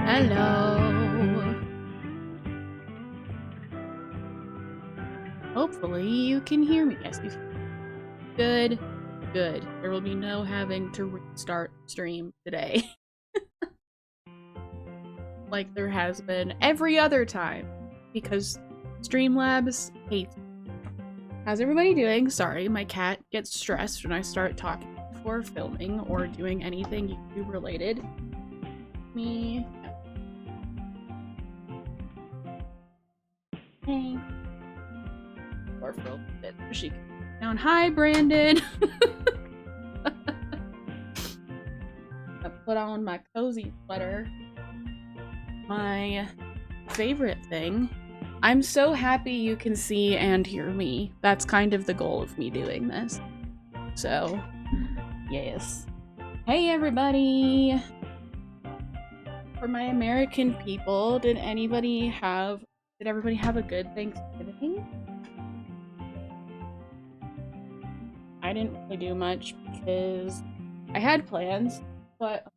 Hello. Hopefully you can hear me. Yes, you can. Good. Good. There will be no having to restart stream today. Like there has been every other time. Because Streamlabs hates me. How's everybody doing? Sorry, my cat gets stressed when I start talking before filming or doing anything YouTube related. Me. Thanks. Or for a little bit so she can sit down. Hi, Brandon. I put on my cozy sweater. My favorite thing. I'm so happy you can see and hear me. That's kind of the goal of me doing this. So, yes. Hey, everybody. For my American people, did everybody have a good Thanksgiving? I didn't really do much because I had plans, but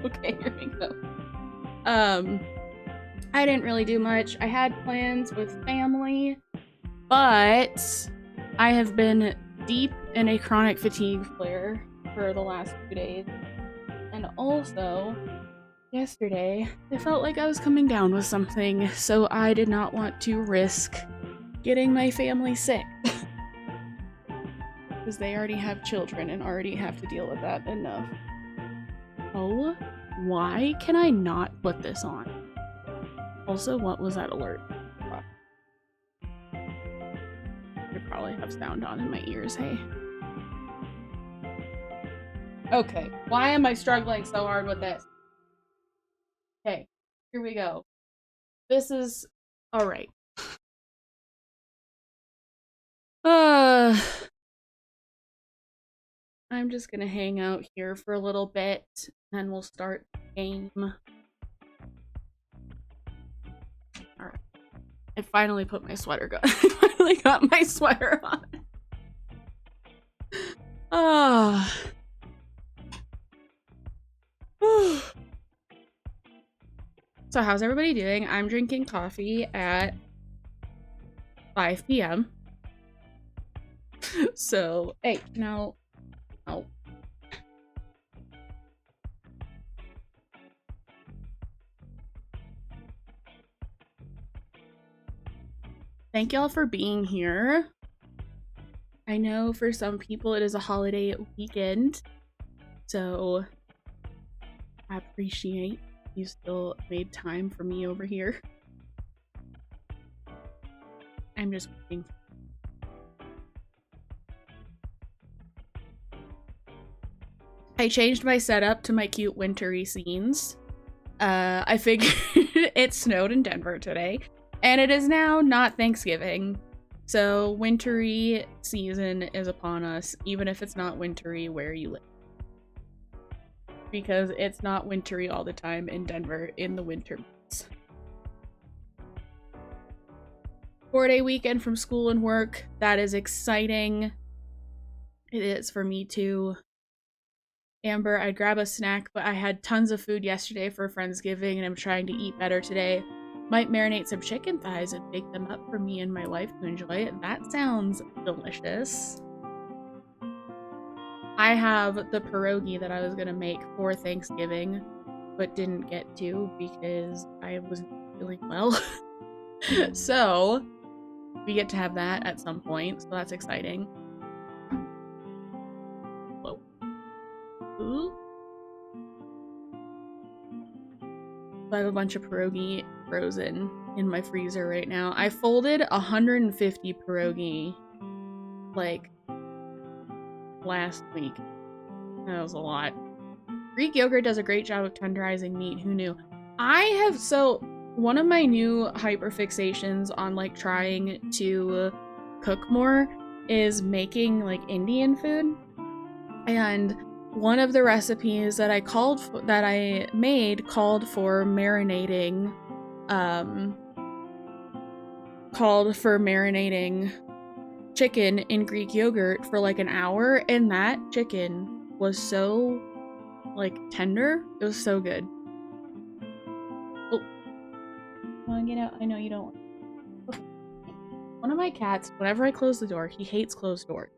okay, here we go. I didn't really do much. I had plans with family, but I have been deep in a chronic fatigue flare for the last 2 days. And also, yesterday, I felt like I was coming down with something, so I did not want to risk getting my family sick. Because they already have children and already have to deal with that enough. Oh, why can I not put this on? Also, what was that alert? I probably have sound on in my ears, hey? Okay, why am I struggling so hard with this? Okay, here we go. This is... alright. I'm just gonna hang out here for a little bit, and we'll start the game. Alright. I finally put my sweater on. I finally got my sweater on. Ah. So how's everybody doing? I'm drinking coffee at 5 p.m. So, hey, no. Oh. Thank y'all for being here. I know for some people it is a holiday weekend, so I appreciate you still made time for me over here. I'm just waiting. I changed my setup to my cute wintry scenes. I figured it snowed in Denver today, and it is now not Thanksgiving. So wintry season is upon us, even if it's not wintry where you live. Because it's not wintry all the time in Denver in the winter months. 4-day weekend from school and work. That is exciting. It is for me too. Amber, I'd grab a snack, but I had tons of food yesterday for Friendsgiving and I'm trying to eat better today. Might marinate some chicken thighs and bake them up for me and my wife to enjoy. That sounds delicious. I have the pierogi that I was gonna make for Thanksgiving, but didn't get to because I wasn't feeling well. So, we get to have that at some point, so that's exciting. Whoa. Ooh. I have a bunch of pierogi frozen in my freezer right now. I folded 150 pierogi, like, last week. That was a lot. Greek yogurt does a great job of tenderizing meat. Who knew? One of my new hyperfixations on like trying to cook more is making like Indian food. And one of the recipes that I made called for marinating chicken in Greek yogurt for like an hour, and that chicken was so like tender. It was so good. Oh, want to get out? I know you don't want. Okay. One of my cats, whenever I close the door, he hates closed doors,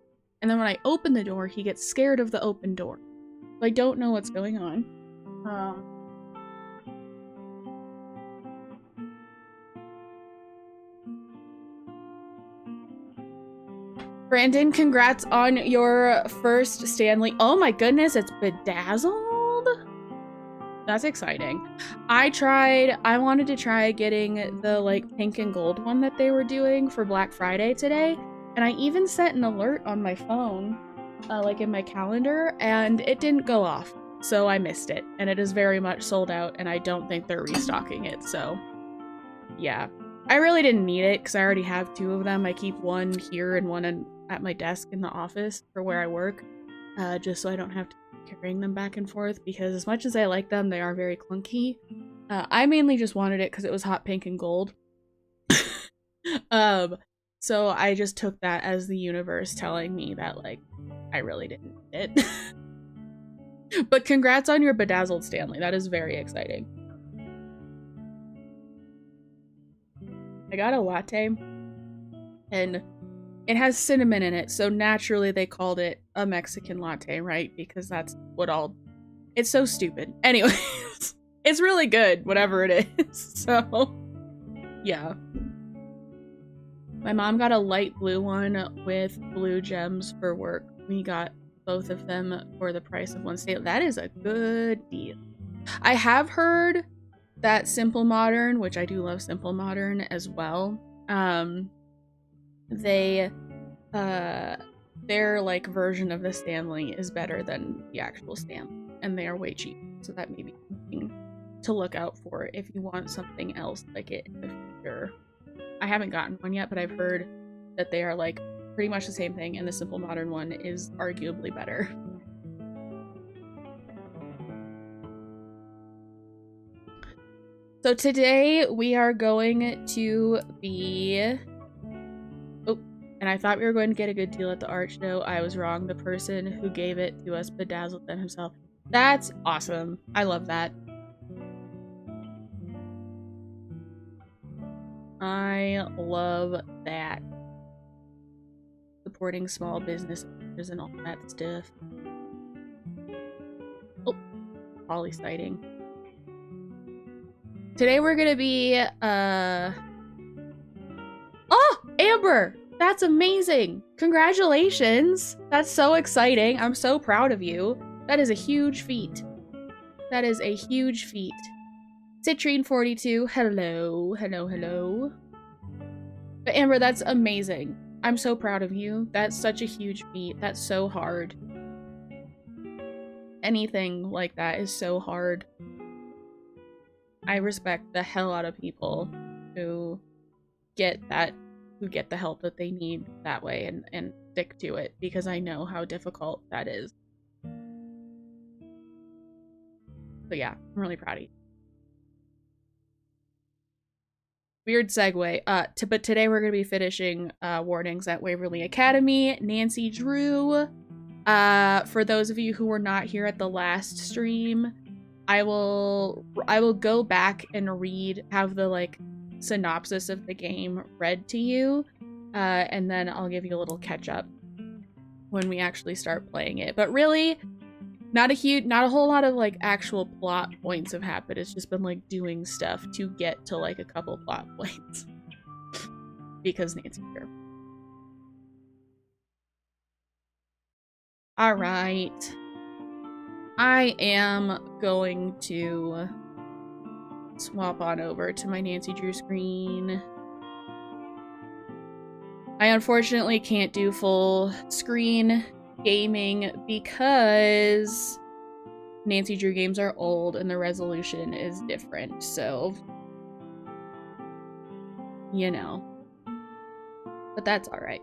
and then when I open the door, he gets scared of the open door. So I don't know what's going on. Brandon, congrats on your first Stanley. Oh my goodness, it's bedazzled? That's exciting. I wanted to try getting the like pink and gold one that they were doing for Black Friday today. And I even set an alert on my phone, like in my calendar, and it didn't go off. So I missed it. And it is very much sold out, and I don't think they're restocking it. So yeah, I really didn't need it because I already have 2 of them. I keep one here and one at my desk in the office for where I work, just so I don't have to keep carrying them back and forth, because as much as I like them, they are very clunky. I mainly just wanted it because it was hot pink and gold. So I just took that as the universe telling me that, like, I really didn't need it. But congrats on your bedazzled Stanley. That is very exciting. I got a latte, and it has cinnamon in it, so naturally they called it a Mexican latte, right? Because that's what it's so stupid. Anyways, it's really good, whatever it is. So, yeah. My mom got a light blue one with blue gems for work. We got both of them for the price of one sale. That is a good deal. I have heard that Simple Modern, which I do love Simple Modern as well, their like version of the Stanley is better than the actual Stanley, and they are way cheap. So that may be something to look out for if you want something else like it in the future. I haven't gotten one yet, but I've heard that they are like pretty much the same thing, and the Simple Modern one is arguably better. So today we are going to be... Oh, and I thought we were going to get a good deal at the art show. I was wrong. The person who gave it to us bedazzled them himself. That's awesome. I love that. I love that. Supporting small business owners and all that stuff. Oh, poly sighting. Today we're gonna be, Oh, Amber! That's amazing! Congratulations! That's so exciting. I'm so proud of you. That is a huge feat. That is a huge feat. Citrine42, hello, hello, hello. But Amber, that's amazing. I'm so proud of you. That's such a huge feat. That's so hard. anything like that is so hard. I respect the hell out of people who get the help that they need that way and stick to it, because I know how difficult that is. So yeah, I'm really proud of you. Weird segue. But today we're gonna be finishing Warnings at Waverly Academy. Nancy Drew. For those of you who were not here at the last stream, I will go back and have the like synopsis of the game read to you, and then I'll give you a little catch up when we actually start playing it. But really, not a whole lot of like actual plot points have happened. It's just been like doing stuff to get to like a couple plot points because Nancy's here. All right. I am going to swap on over to my Nancy Drew screen. I unfortunately can't do full screen gaming because Nancy Drew games are old and the resolution is different, so you know. But that's alright.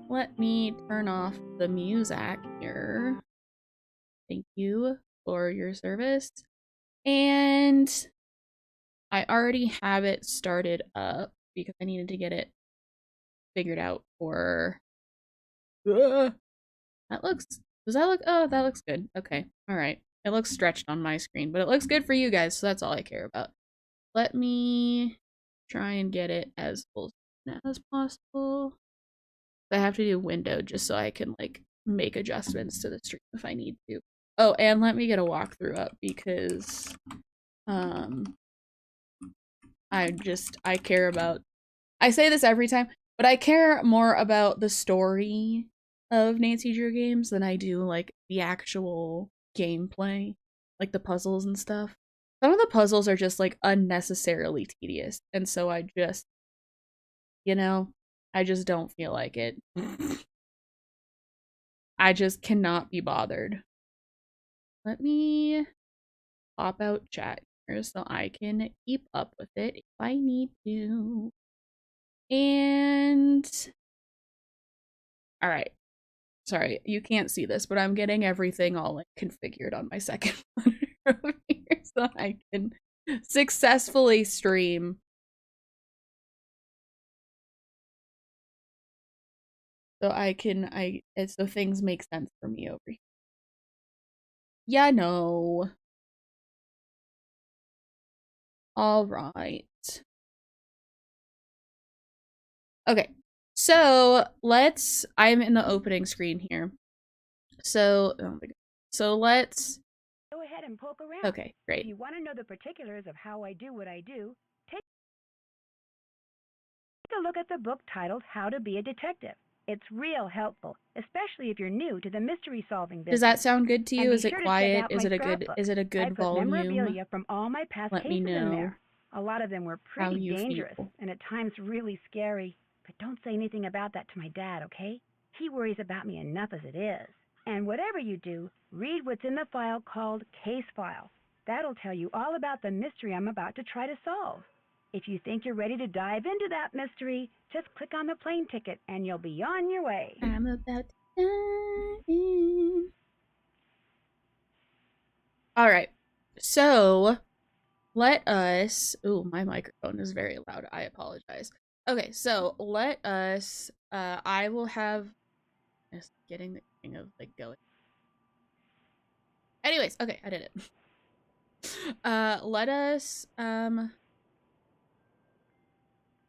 Let me turn off the music here. Thank you for your service. And I already have it started up because I needed to get it figured out for... That looks... Does that look... Oh, that looks good. Okay. Alright. It looks stretched on my screen, but it looks good for you guys, so that's all I care about. Let me try and get it as full as possible. I have to do window just so I can, like, make adjustments to the stream if I need to. Oh, and let me get a walkthrough up because, I care about... I say this every time, but I care more about the story of Nancy Drew games than I do, like, the actual gameplay. Like, the puzzles and stuff. Some of the puzzles are just, like, unnecessarily tedious, and so I just, you know, I just don't feel like it. I just cannot be bothered. Let me pop out chat here so I can keep up with it if I need to. And... Alright. Sorry, you can't see this, but I'm getting everything all like configured on my second monitor over here so I can successfully stream. So so things make sense for me over here. Yeah, no. All right. Okay. So I'm in the opening screen here. So, oh my God. So let's go ahead and poke around. Okay, great. If you want to know the particulars of how I do what I do, take a look at the book titled How to Be a Detective. It's real helpful, especially if you're new to the mystery solving business. Does that sound good to you? Is it sure quiet? Is it a I good put volume? memorabilia from all my past Let me cases in know there. A lot of them were pretty dangerous and at times really scary. But don't say anything about that to my dad, okay? He worries about me enough as it is. And whatever you do, read what's in the file called Case File. That'll tell you all about the mystery I'm about to try to solve. If you think you're ready to dive into that mystery, just click on the plane ticket and you'll be on your way. I'm about to dive in. All right. So, let us... Ooh, my microphone is very loud. I apologize. Okay, so let us... I will have... Just getting the thing of, like, going. Anyways, okay, I did it. Let us,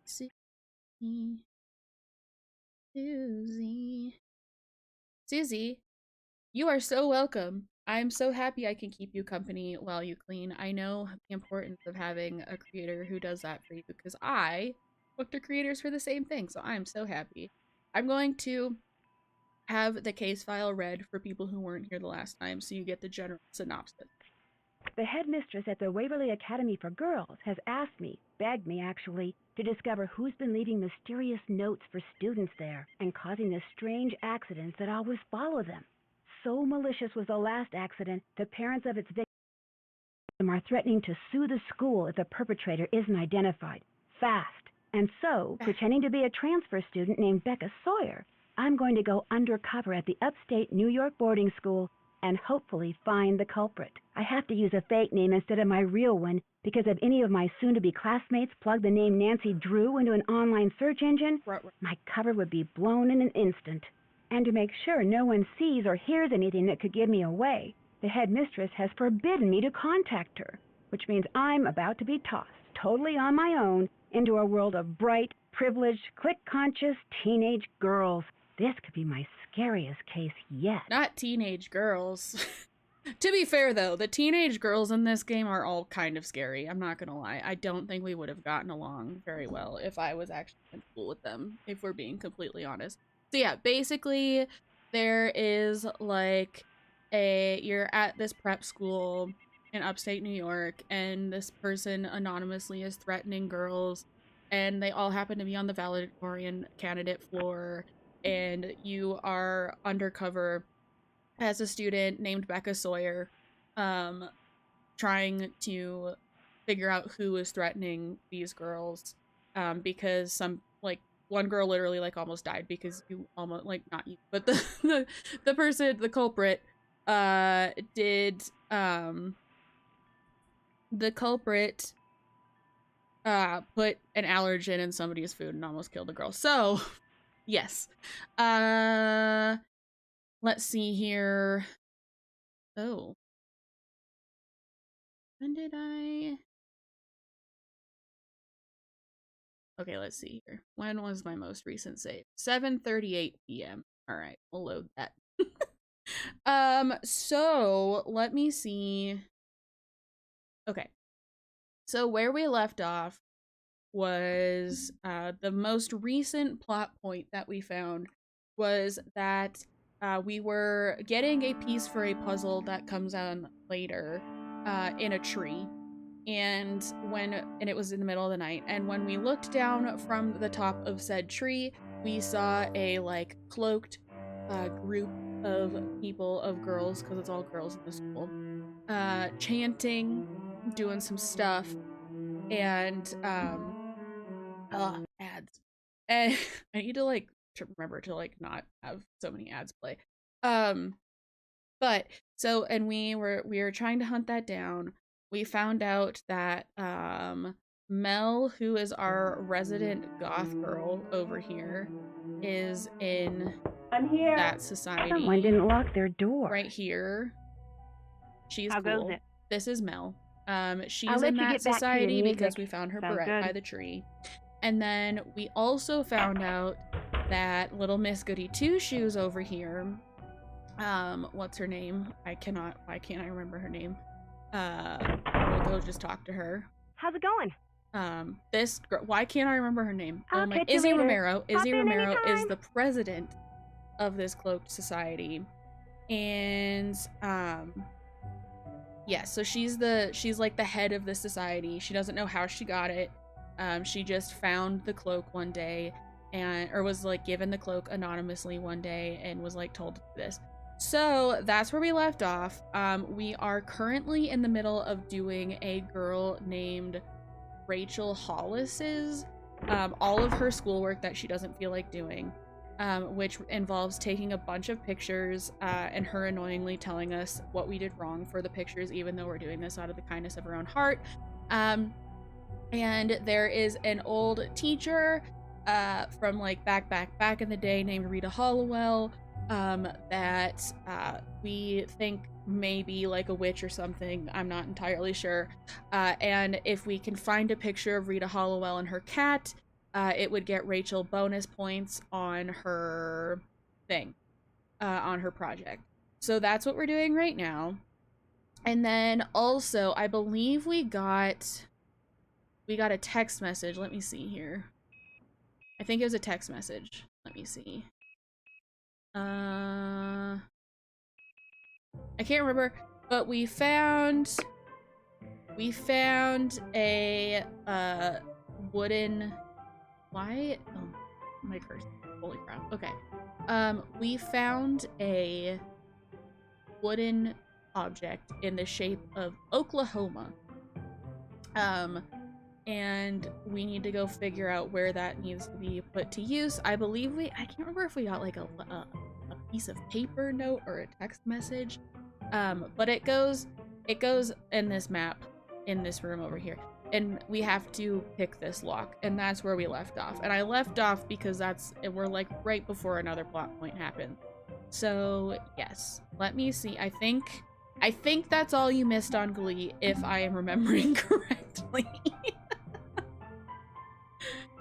see. Susie, you are so welcome. I'm so happy I can keep you company while you clean. I know the importance of having a creator who does that for you because I look to creators for the same thing, so I'm so happy. I'm going to have the case file read for people who weren't here the last time so you get the general synopsis. The headmistress at the Waverly Academy for Girls has asked me, begged me actually, to discover who's been leaving mysterious notes for students there and causing the strange accidents that always follow them. so malicious was the last accident, the parents of its victims are threatening to sue the school if the perpetrator isn't identified. Fast. And so, pretending to be a transfer student named Becca Sawyer, I'm going to go undercover at the upstate New York boarding school and hopefully find the culprit. I have to use a fake name instead of my real one because if any of my soon-to-be classmates plug the name Nancy Drew into an online search engine, my cover would be blown in an instant. And to make sure no one sees or hears anything that could give me away, the headmistress has forbidden me to contact her, which means I'm about to be tossed, totally on my own, into a world of bright, privileged, click-conscious teenage girls. This could be my scariest case yet. Not teenage girls. To be fair, though, the teenage girls in this game are all kind of scary. I'm not gonna lie. I don't think we would have gotten along very well if I was actually in school with them, if we're being completely honest. So yeah, basically, there is, like, you're at this prep school in upstate New York, and this person anonymously is threatening girls, and they all happen to be on the valedictorian candidate floor, and you are undercover as a student named Becca Sawyer, trying to figure out who is threatening these girls, because one girl literally almost died because you almost not you, but the person, the culprit, did the culprit put an allergen in somebody's food and almost killed a girl. So yes. Let's see here. Oh. When did I? Okay, let's see here. When was my most recent save? 7:38 p.m. All right, we'll load that. So let me see. Okay. So where we left off was the most recent plot point that we found was that we were getting a piece for a puzzle that comes on later in a tree. And it was in the middle of the night, and when we looked down from the top of said tree, we saw a cloaked group of people, of girls, because it's all girls in the school, chanting, doing some stuff, and ads. And I need to remember to not have so many ads play. But so, and we were trying to hunt that down. We found out that Mel, who is our resident goth girl over here, is in that society. Someone didn't lock their door. Right here. She's How cool. goes it? This is Mel. She's I'll let in you that get back to your society music. because we found her Sounds barrette good. by the tree. And then we also found out that little Miss Goody Two Shoes over here, what's her name? Why can't I remember her name? We'll go just talk to her. How's it going? This girl, why can't I remember her name? I'll Oh my, catch you Izzy later. Romero. Pop Izzy in Romero is anytime. the president of this cloaked society. And, yeah, so she's like the head of the society. She doesn't know how she got it. She just found the cloak one day or was given the cloak anonymously one day and was told to do this. So that's where we left off. We are currently in the middle of doing a girl named Rachel Hollis's, all of her schoolwork that she doesn't feel like doing, which involves taking a bunch of pictures and her annoyingly telling us what we did wrong for the pictures, even though we're doing this out of the kindness of her own heart. And there is an old teacher from back in the day named Rita Hollowell, that we think may be a witch or something. I'm not entirely sure. And if we can find a picture of Rita Hollowell and her cat, it would get Rachel bonus points on her thing, on her project. So that's what we're doing right now. And then also, I believe we got a text message. Let me see here. I think it was a text message. Let me see. I can't remember, but we found a wooden, why? Oh, my curse. Holy crap. Okay. We found a wooden object in the shape of Oklahoma. And we need to go figure out where that needs to be put to use. I believe I can't remember if we got like a piece of paper note or a text message. But it goes in this map in this room over here. And we have to pick this lock, and that's where we left off. And I left off because we're like right before another plot point happened. So yes, let me see. I think that's all you missed on Glee, if I am remembering correctly.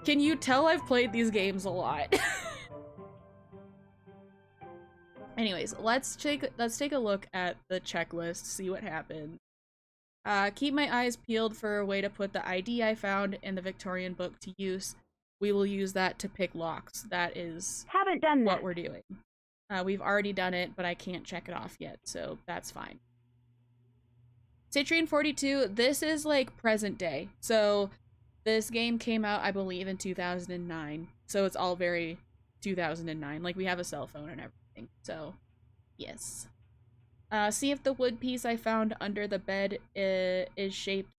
Can you tell I've played these games a lot? Anyways, let's take a look at the checklist, see what happened. Keep my eyes peeled for a way to put the ID I found in the Victorian book to use. We will use that to pick locks. That is Haven't done what that. we're doing. We've already done it, but I can't check it off yet, so that's fine. Citrine 42, this is like present day. So this game came out, I believe, in 2009. So it's all very 2009. Like, we have a cell phone and everything. So, yes. See if the wood piece I found under the bed is shaped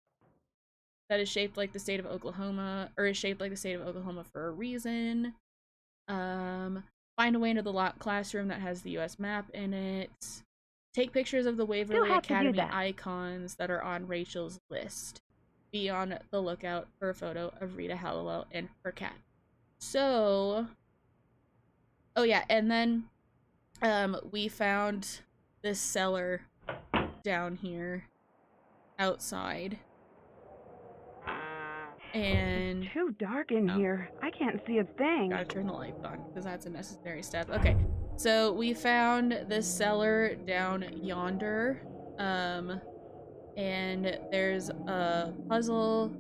like the state of Oklahoma, or is shaped like the state of Oklahoma for a reason. Find a way into the locked classroom that has the US map in it. Take pictures of the Waverly Academy icons that are on Rachel's list. Be on the lookout for a photo of Rita Hallowell and her cat. So, oh yeah, and then we found this cellar down here outside. And it's too dark in here. I can't see a thing. Gotta turn the lights on because that's a necessary step. Okay, so we found this cellar down yonder. And there's a puzzle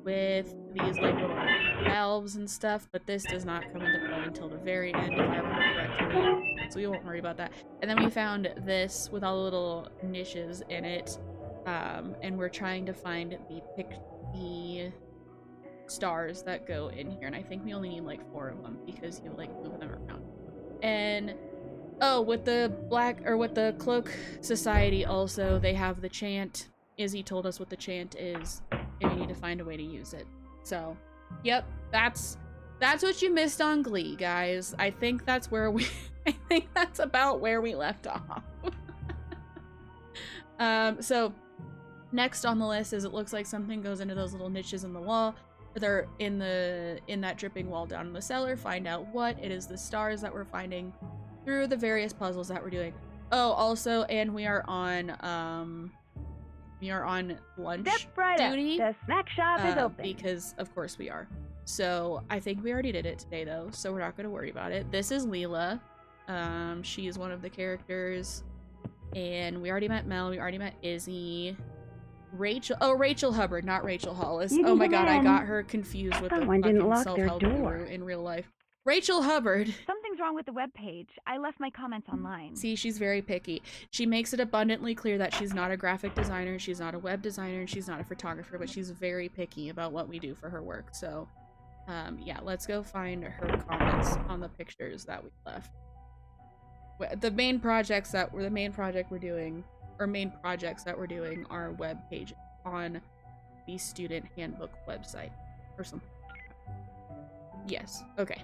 with these like little valves and stuff, but this does not come into play until the very end, if I remember correctly. So we won't worry about that. And then we found this with all the little niches in it, and we're trying to find the stars that go in here, and I think we only need like 4 of them because you like move them around. And oh, with the Cloak Society also, they have the chant. Izzy told us what the chant is, and we need to find a way to use it. So, yep, that's what you missed on Glee, guys. I think that's about where we left off. So next on the list is it looks like something goes into those little niches in the wall. They're in that dripping wall down in the cellar. Find out what it is. The stars that we're finding through the various puzzles that we're doing. Oh, also, and we are on lunch duty. The snack shop is open. Because of course we are. So I think we already did it today though, so we're not gonna worry about it. This is Leela. She is one of the characters, and we already met Mel. We already met Izzy. Rachel Hubbard, not Rachel Hollis. Oh my god, I got her confused with the fucking self-help guru in real life. Rachel Hubbard. Something's wrong with the webpage. I left my comments online. See, she's very picky. She makes it abundantly clear that she's not a graphic designer, she's not a web designer, and she's not a photographer, but she's very picky about what we do for her work. So, yeah, let's go find her comments on the pictures that we left. The main projects that we're doing are web pages on the student handbook website or something. Yes, okay.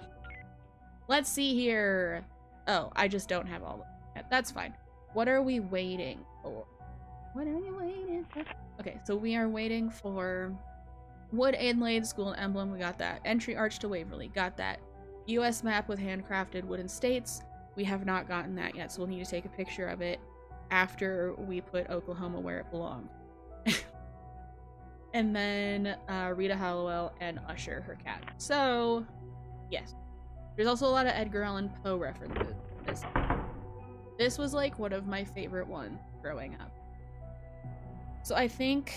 Let's see here. Oh, I just don't have all of them. That's fine. What are we waiting for? What are we waiting for? Okay, so we are waiting for wood inlaid school emblem. We got that. Entry arch to Waverly. Got that. US map with handcrafted wooden states. We have not gotten that yet, so we'll need to take a picture of it after we put Oklahoma where it belongs. And then Rita Hallowell and Usher, her cat. So, yes. There's also a lot of Edgar Allan Poe references. This was like one of my favorite ones growing up. So I think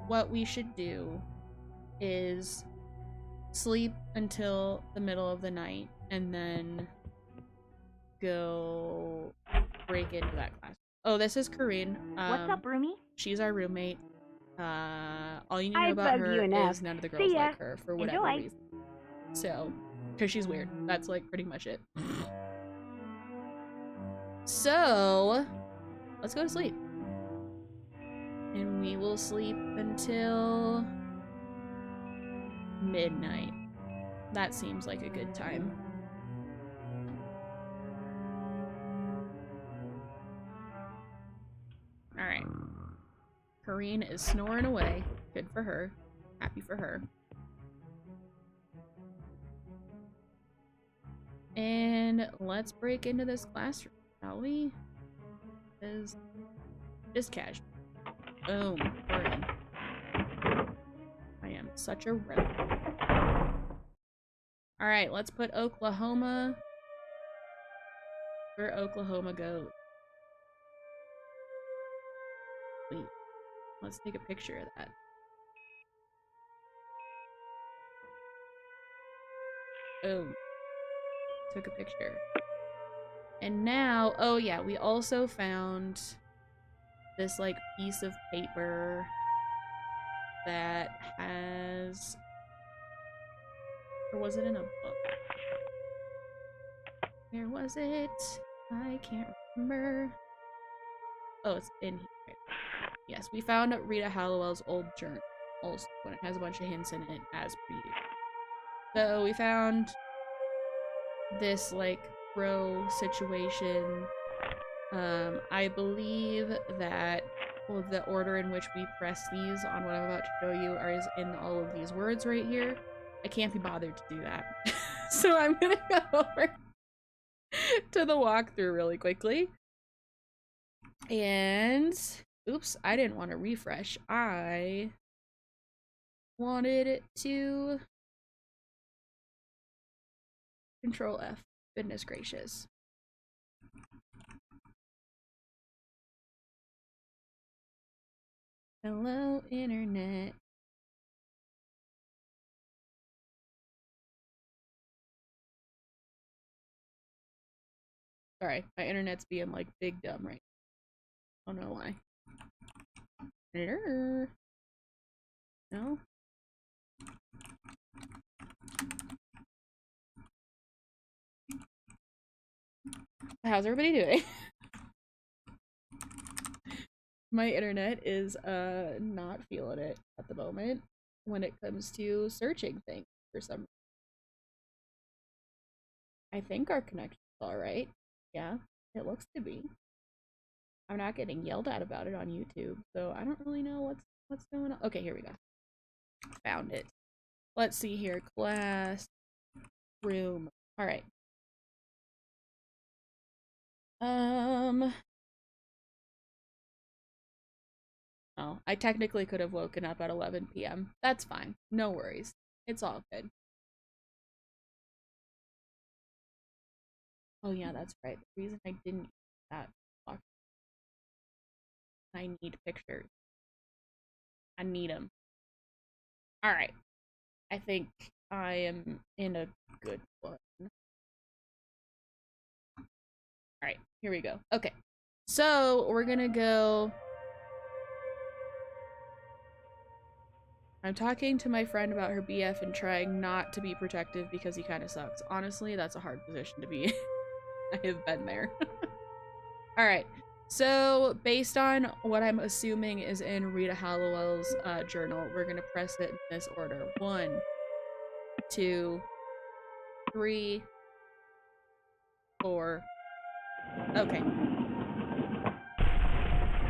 what we should do is sleep until the middle of the night and then go break into that class. Oh, this is Corinne. What's up, roomie? She's our roommate. All you need to know about her is none of the girls like her for whatever reason. So, because she's weird. That's like pretty much it. So, let's go to sleep. And we will sleep until midnight. That seems like a good time. Alright. Kareen is snoring away. Good for her. Happy for her. And let's break into this classroom, shall we? Is just casual. Boom. We're in. I am such a rebel. Alright, let's put Oklahoma where Oklahoma goes. Wait. Let's take a picture of that. Boom. Took a picture. And now, oh yeah, we also found this like piece of paper that has, or was it in a book? Where was it? I can't remember. Oh, it's in here. Yes, we found Rita Hallowell's old journal also, and it has a bunch of hints in it as per usual. So we found this like crow situation. I believe that the order in which we press these on what I'm about to show you is in all of these words right here. I can't be bothered to do that. So I'm gonna go over to the walkthrough really quickly. And oops, I didn't want to refresh. I wanted it to Control F. Goodness gracious. Hello, internet. Sorry, my internet's being like big dumb right now. I don't know why. No? How's everybody doing? My internet is not feeling it at the moment when it comes to searching things for some reason. I think our connection's alright. Yeah, it looks to be. I'm not getting yelled at about it on YouTube, so I don't really know what's going on. Okay, here we go. Found it. Let's see here. Class room. Alright. Oh, I technically could have woken up at 11 p.m. That's fine. No worries. It's all good. Oh yeah, that's right. The reason I didn't use that block, I need pictures. I need them. Alright. I think I am in a good one. Alright, here we go. Okay. So, we're gonna go... I'm talking to my friend about her BF and trying not to be protective because he kind of sucks. Honestly, that's a hard position to be in. I have been there. Alright, so based on what I'm assuming is in Rita Hallowell's journal, we're gonna press it in this order. 1, 2, 3, 4. Okay.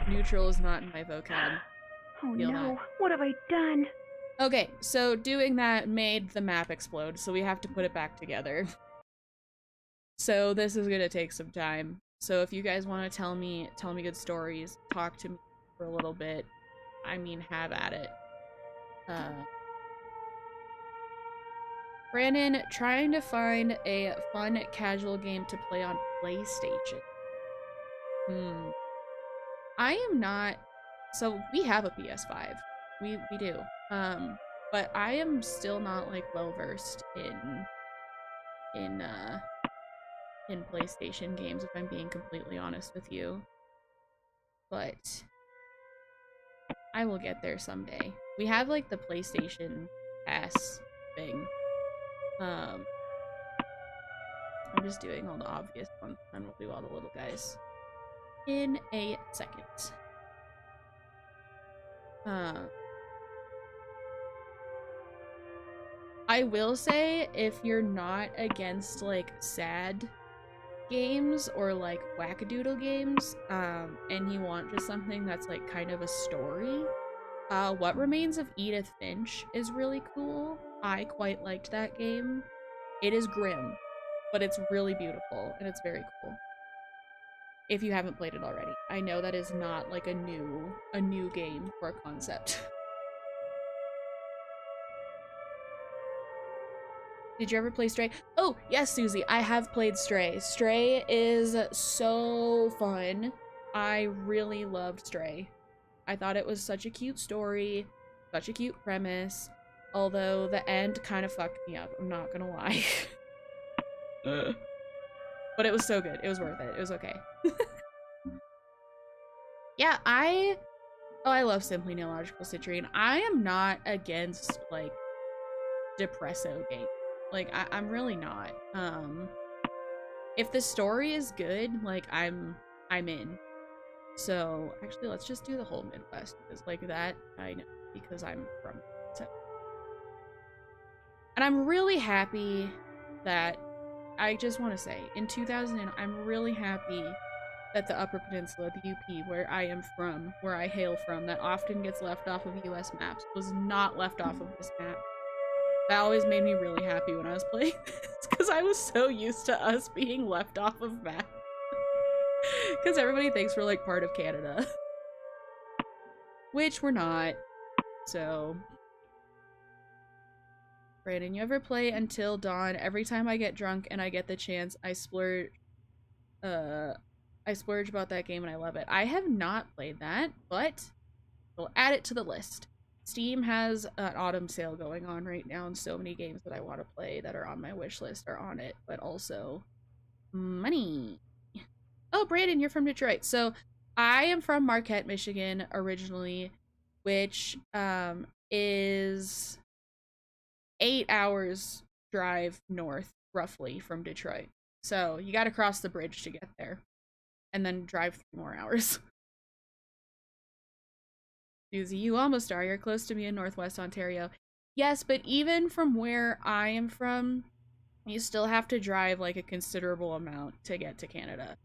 Neutral is not in my vocab. Oh Feel no, that. what have I done? Okay, so doing that made the map explode, so we have to put it back together. So this is gonna take some time. So if you guys want to tell me good stories, talk to me for a little bit, I mean, have at it. Brandon, trying to find a fun casual game to play on PlayStation. I am not. So we have a PS5. We do. But I am still not like well versed in PlayStation games, if I'm being completely honest with you. But I will get there someday. We have like the PlayStation Pass thing. I'm just doing all the obvious ones, and we'll do all the little guys. in a second. I will say, if you're not against, like, sad games or, like, wackadoodle games, and you want just something that's, like, kind of a story, What Remains of Edith Finch is really cool. I quite liked that game. It is grim, but it's really beautiful, and it's very cool. If you haven't played it already. I know that is not, like, a new game or a concept. Did you ever play Stray? Oh, yes, Susie, I have played Stray. Stray is so fun. I really loved Stray. I thought it was such a cute story, such a cute premise, although the end kind of fucked me up, I'm not gonna lie. But it was so good. It was worth it. It was okay. Yeah, I love Simply Neological Citrine. I am not against, like, depresso games. Like, I'm really not. If the story is good, like, I'm in. So, actually, let's just do the whole Midwest, because, like, that I know, because I'm from it. And I'm really happy that, I just want to say, in 2000, I'm really happy that the Upper Peninsula, the UP, where I am from, where I hail from, that often gets left off of US maps, was not left off of this map. That always made me really happy when I was playing this, because I was so used to us being left off of map. Because everybody thinks we're, like, part of Canada. Which we're not. So. Brandon, you ever play Until Dawn? Every time I get drunk and I get the chance, I splurge about that game and I love it. I have not played that, but we'll add it to the list. Steam has an autumn sale going on right now, and so many games that I want to play that are on my wish list are on it, but also money. Oh, Brandon, you're from Detroit. So I am from Marquette, Michigan originally, which is 8 hours drive north, roughly, from Detroit. So you got to cross the bridge to get there, and then drive 3 more hours. Susie, you almost are. You're close to me in Northwest Ontario. Yes, but even from where I am from, you still have to drive, like, a considerable amount to get to Canada.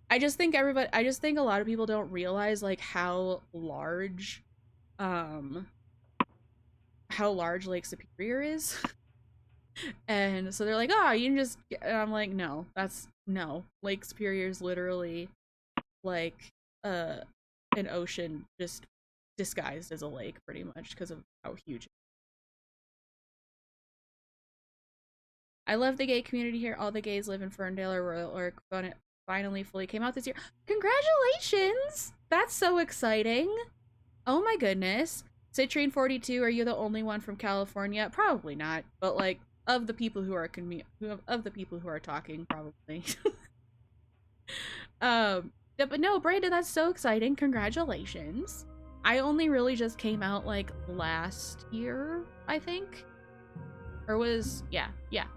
I just think a lot of people don't realize, like, how large Lake Superior is. And so they're like, oh, you can just, and I'm like, no, Lake Superior is literally like an ocean just disguised as a lake, pretty much, because of how huge it is. I love the gay community here. All the gays live in Ferndale or Royal Oak. Finally fully came out this year. Congratulations! That's so exciting. Oh my goodness. Citrine 42, are you the only one from California? Probably not, but, like, of the people who are talking, probably. Yeah, but no, Brandon, that's so exciting. Congratulations. I only really just came out, like, last year, I think. Or was, yeah,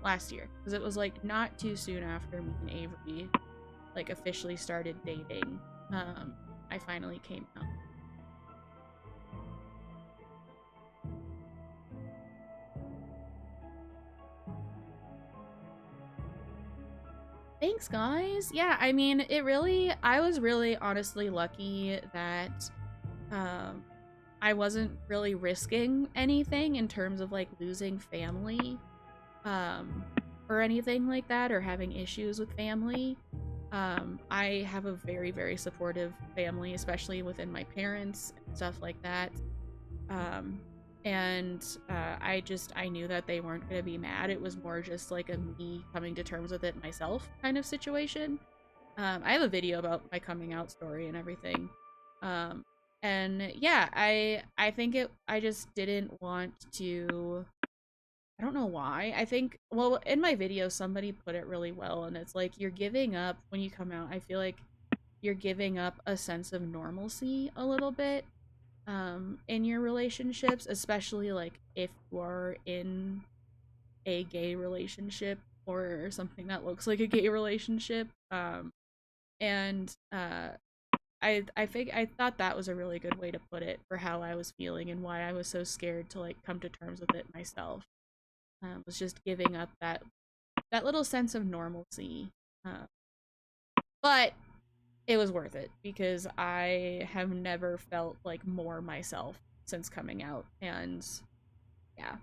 last year. Because it was, like, not too soon after me and Avery, like, officially started dating. I finally came out. Thanks, guys. Yeah, I mean, I was really honestly lucky that I wasn't really risking anything in terms of, like, losing family or anything like that, or having issues with family. I have a very, very supportive family, especially within my parents and stuff like that. And I knew that they weren't going to be mad. It was more just like a me coming to terms with it myself kind of situation. I have a video about my coming out story and everything. And yeah, I think I just didn't want to, I don't know why. I think, well, in my video, somebody put it really well, and it's like, you're giving up, when you come out, I feel like you're giving up a sense of normalcy a little bit. In your relationships, especially, like, if you are in a gay relationship or something that looks like a gay relationship. And I thought that was a really good way to put it for how I was feeling and why I was so scared to like come to terms with it myself. Was just giving up that little sense of normalcy. Uh, but it was worth it because I have never felt like more myself since coming out, and yeah.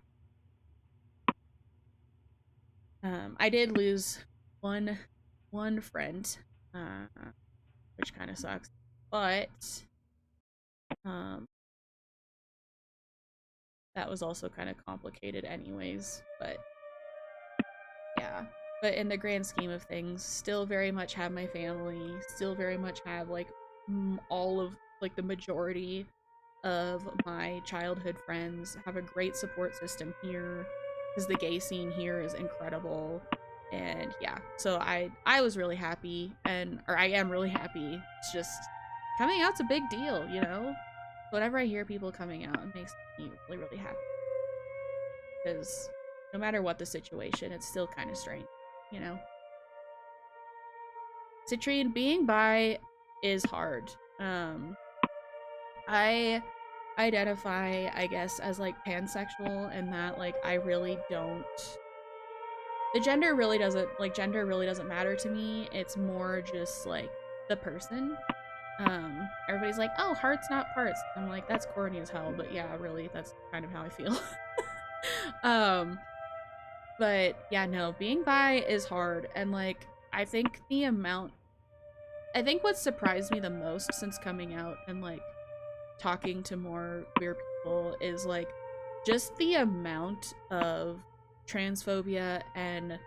I did lose one one friend, uh, which kind of sucks, but um, that was also kind of complicated, anyways. But yeah, but in the grand scheme of things, still very much have my family, still very much have like all of like the majority of my childhood friends, have a great support system here because the gay scene here is incredible. And yeah, so I was really happy, and or I am really happy. It's just coming out's a big deal, you know. Whenever I hear people coming out, it makes me really really happy because no matter what the situation, it's still kind of strange, you know. Citrine, being bi is hard. I identify, I guess, as like pansexual, and that like I really don't, the gender really doesn't, like, gender really doesn't matter to me. It's more just like the person. Everybody's like, oh, hearts not parts. I'm like, that's corny as hell, but yeah, really, that's kind of how I feel. um but yeah, no, being bi is hard, and like I think what surprised me the most since coming out and like talking to more queer people is like just the amount of transphobia and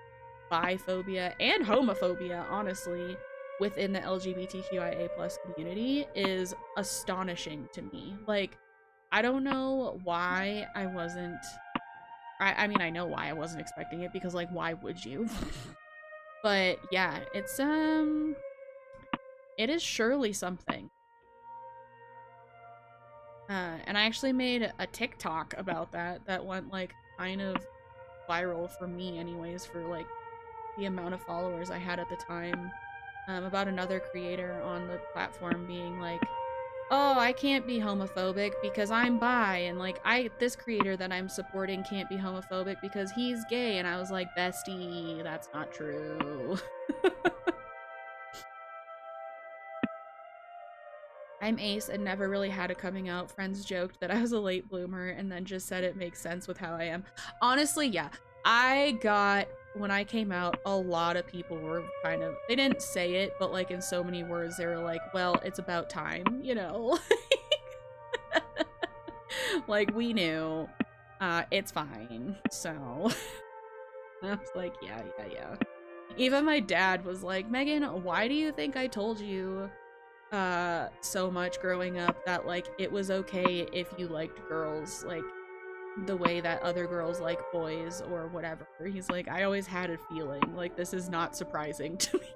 biphobia and homophobia, honestly, within the LGBTQIA plus community is astonishing to me. Like, I don't know why I wasn't. I mean, I know why I wasn't expecting it, because like, why would you? But yeah, it is surely something. And I actually made a TikTok about that went like kind of viral for me anyways, for like the amount of followers I had at the time, about another creator on the platform being like, oh, I can't be homophobic because I'm bi, and like this creator that I'm supporting can't be homophobic because he's gay, and I was like, bestie, that's not true. I'm ace and never really had a coming out. Friends joked that I was a late bloomer and then just said it makes sense with how I am. Honestly, yeah. When I came out, a lot of people were kind of, they didn't say it, but like in so many words, they were like, well, it's about time, you know? Like, we knew. It's fine. So I was like, yeah. Even my dad was like, Megan, why do you think I told you so much growing up that like it was okay if you liked girls like the way that other girls like boys or whatever? He's like, I always had a feeling, like, this is not surprising to me.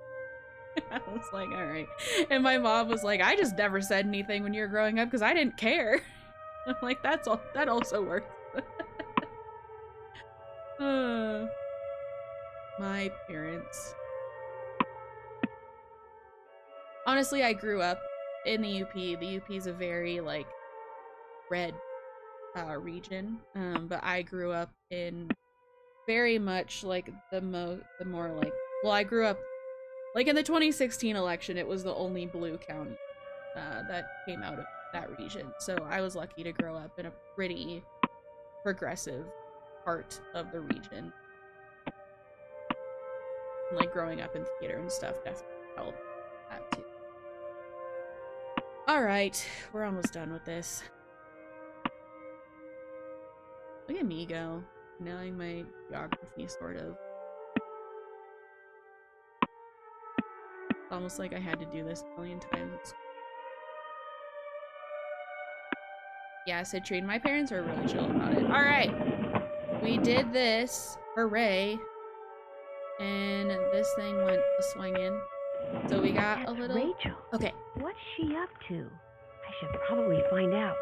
I was like, all right. And my mom was like, I just never said anything when you were growing up because I didn't care. I'm like, that's all, that also works. My parents, honestly, I grew up in the UP. The UP is a very like red region, but I grew up in very much like the more like, well, I grew up like in the 2016 election, it was the only blue county that came out of that region, so I was lucky to grow up in a pretty progressive part of the region. And, like, growing up in theater and stuff definitely helped that too. All right, we're almost done with this. Look at me go, knowing my geography, sort of. It's almost like I had to do this a million times. Yeah, Citrine, my parents are really chill about it. All right, we did this. Hooray. And this thing went a swinging. So we got That's a little... Rachel. Okay. What's she up to? I should probably find out.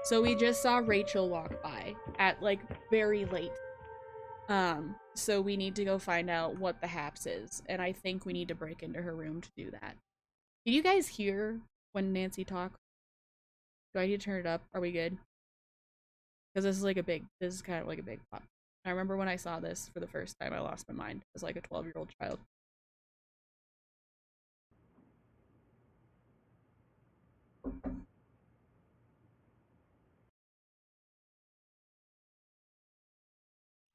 So we just saw Rachel walk by at, like, very late. So we need to go find out what the haps is. And I think we need to break into her room to do that. Can you guys hear when Nancy talks? Do I need to turn it up? Are we good? Because this is kind of like a big pop. I remember when I saw this for the first time, I lost my mind as like a 12-year-old child.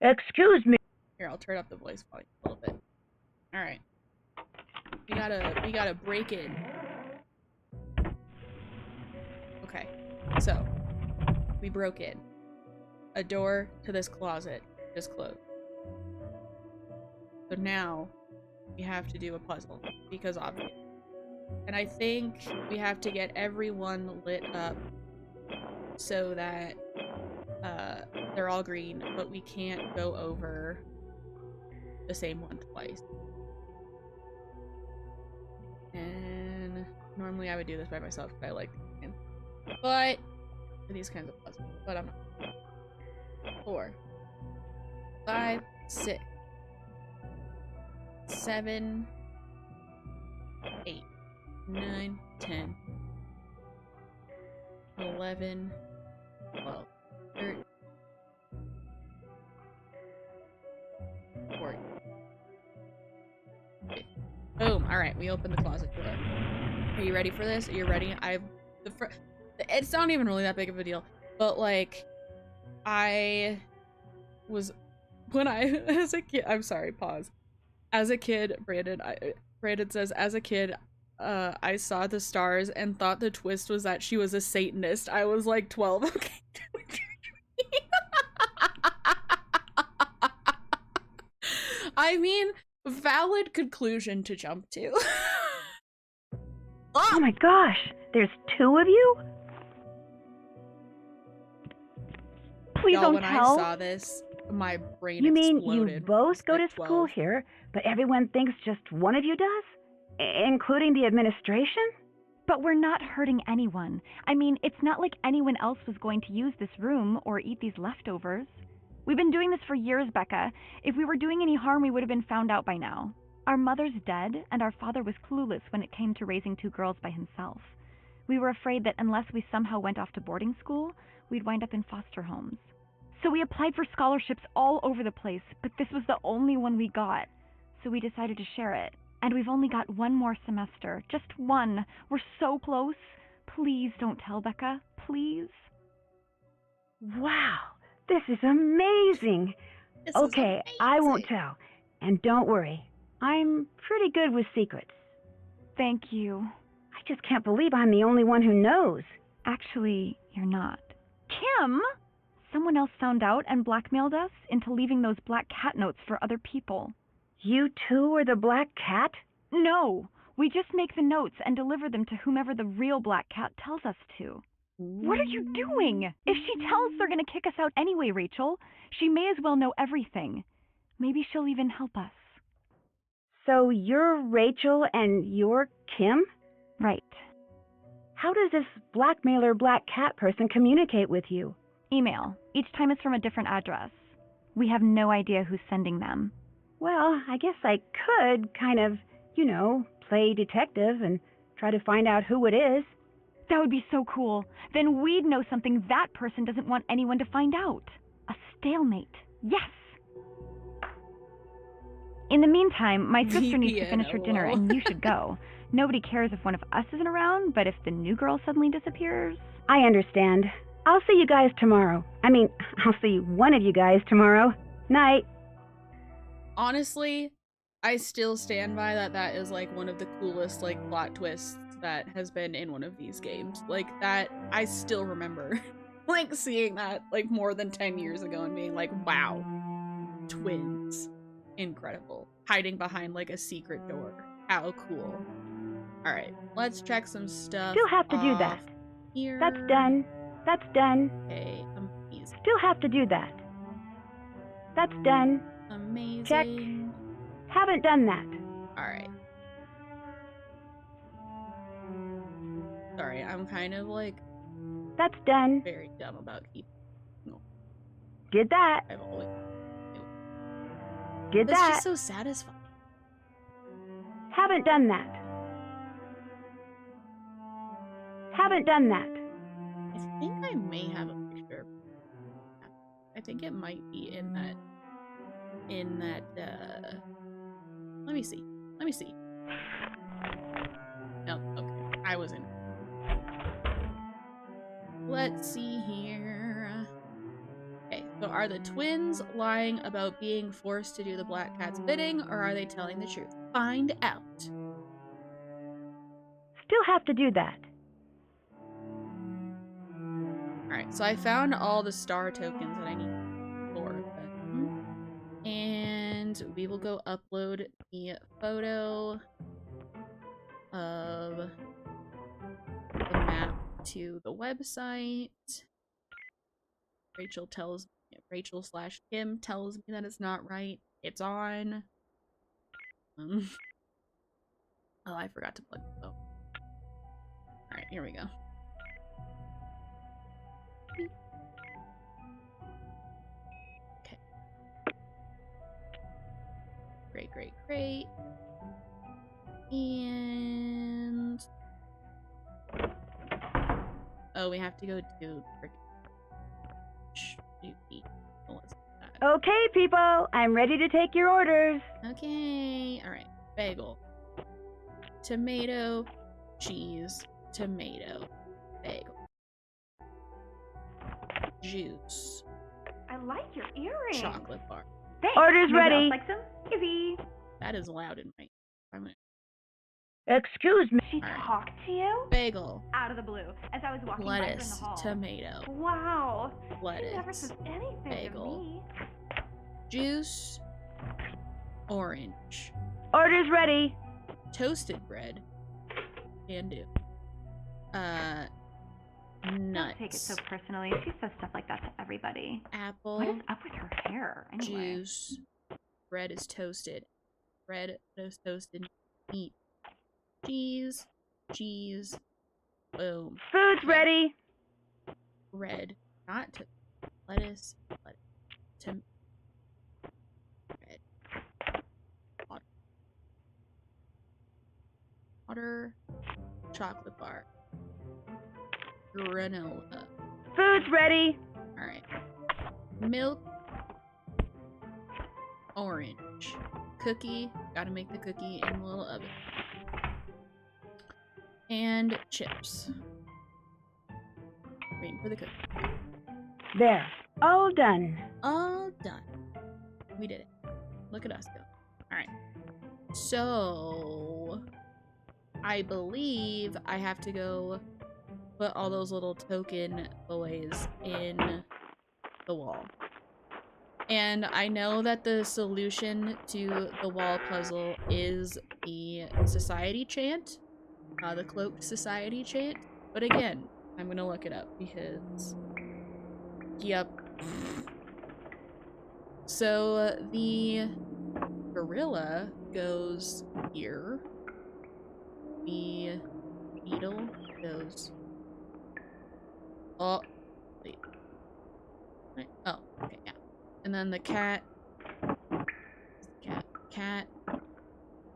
Excuse me. Here, I'll turn up the voice volume a little bit. All right. We gotta break in. Okay. So, we broke in. A door to this closet just closed. So now we have to do a puzzle because obviously. And I think we have to get everyone lit up so that they're all green, but we can't go over the same one twice. And normally I would do this by myself because I like the game. But for these kinds of puzzles, but I'm not. 4, 5, 6, 7, 8, 9, 10, 11, 12, 13, 14. Boom. Alright, we opened the closet door. Are you ready for this? Are you ready? It's not even really that big of a deal, but like, as a kid, I'm sorry, pause. As a kid, Brandon says, as a kid, I saw the stars and thought the twist was that she was a Satanist. I was like 12. Okay. I mean, valid conclusion to jump to. Oh my gosh, there's 2 of you? Please don't when tell. I saw this, my brain You exploded. mean you both go to school 12. here, but everyone thinks just one of you does? Including the administration? But we're not hurting anyone. I mean, it's not like anyone else was going to use this room or eat these leftovers. We've been doing this for years, Becca. If we were doing any harm, we would have been found out by now. Our mother's dead, and our father was clueless when it came to raising 2 girls by himself. We were afraid that unless we somehow went off to boarding school, we'd wind up in foster homes. So we applied for scholarships all over the place, but this was the only one we got. So we decided to share it. And we've only got 1 more semester. Just 1. We're so close. Please don't tell, Becca. Please. Wow, this is amazing. Okay, I won't tell. And don't worry, I'm pretty good with secrets. Thank you. I just can't believe I'm the only one who knows. Actually, you're not. Kim! Someone else found out and blackmailed us into leaving those black cat notes for other people. You too are the black cat? No, we just make the notes and deliver them to whomever the real black cat tells us to. What are you doing? If she tells, they're going to kick us out anyway, Rachel. She may as well know everything. Maybe she'll even help us. So you're Rachel and you're Kim? Right. How does this blackmailer black cat person communicate with you? Email. Each time it's from a different address. We have no idea who's sending them. Well, I guess I could kind of, play detective and try to find out who it is. That would be so cool. Then we'd know something that person doesn't want anyone to find out. A stalemate. Yes! In the meantime, my sister needs to finish her dinner and you should go. Nobody cares if one of us isn't around, but if the new girl suddenly disappears... I understand. I'll see you guys tomorrow. I'll see one of you guys tomorrow. Night. Honestly, I still stand by that is like one of the coolest like plot twists that has been in one of these games. Like that, I still remember like seeing that like more than 10 years ago and being like, wow, twins. Incredible. Hiding behind like a secret door. How cool. Alright, let's check some stuff. Still have to do that. Here. That's done. That's done. Okay, amazing. Still have to do that. That's done. Amazing. Check. Haven't done that. Alright. Sorry, I'm kind of like... That's done. very dumb about keeping... No. Did that. I've always... Did That's that. just so satisfying. Haven't done that. Haven't done that. I think I may have a picture. I think it might be in that, let me see. No, okay, I was in. Let's see here. Okay, so are the twins lying about being forced to do the Black Cat's bidding, or are they telling the truth? Find out. Still have to do that. Alright, so I found all the star tokens that I need for them. And we will go upload the photo of the map to the website. Rachel/Kim tells me that it's not right. It's on. Oh, I forgot to plug the phone. Alright, here we go. Okay. Great. And... oh, we have to go to... Okay, people, I'm ready to take your orders. Okay, alright. Bagel. Tomato, cheese, tomato, bagel. Juice. I like your earrings. Chocolate bar. Thanks. Orders Nobody ready. else like some? Easy. That is loud in my... Excuse me. She Alright. talked to you? Bagel. Out of the blue, as I was walking by her in the Lettuce, hall. tomato, Wow. She never lettuce, says anything bagel. to me. Juice, orange, Orders ready. toasted bread, can do. Nuts. Don't take it so personally. She says stuff like that to everybody. Apple. What is up with her hair, anyway? Juice. Bread is toasted. Bread is toasted. Meat. Cheese. Boom. Food's ready. Bread. Not to lettuce. Bread. Water. Chocolate bar. Granola. Food's ready. Alright. Milk. Orange. Cookie. Gotta make the cookie in the little oven. And chips. Waiting for the cookie. There. All done. All done. We did it. Look at us go. Alright. So... I believe I have to go put all those little token boys in the wall. And I know that the solution to the wall puzzle is the society chant. The cloaked society chant. But again, I'm gonna look it up because... yep. So the gorilla goes here. The beetle goes... oh, wait. Oh, okay, yeah. And then the cat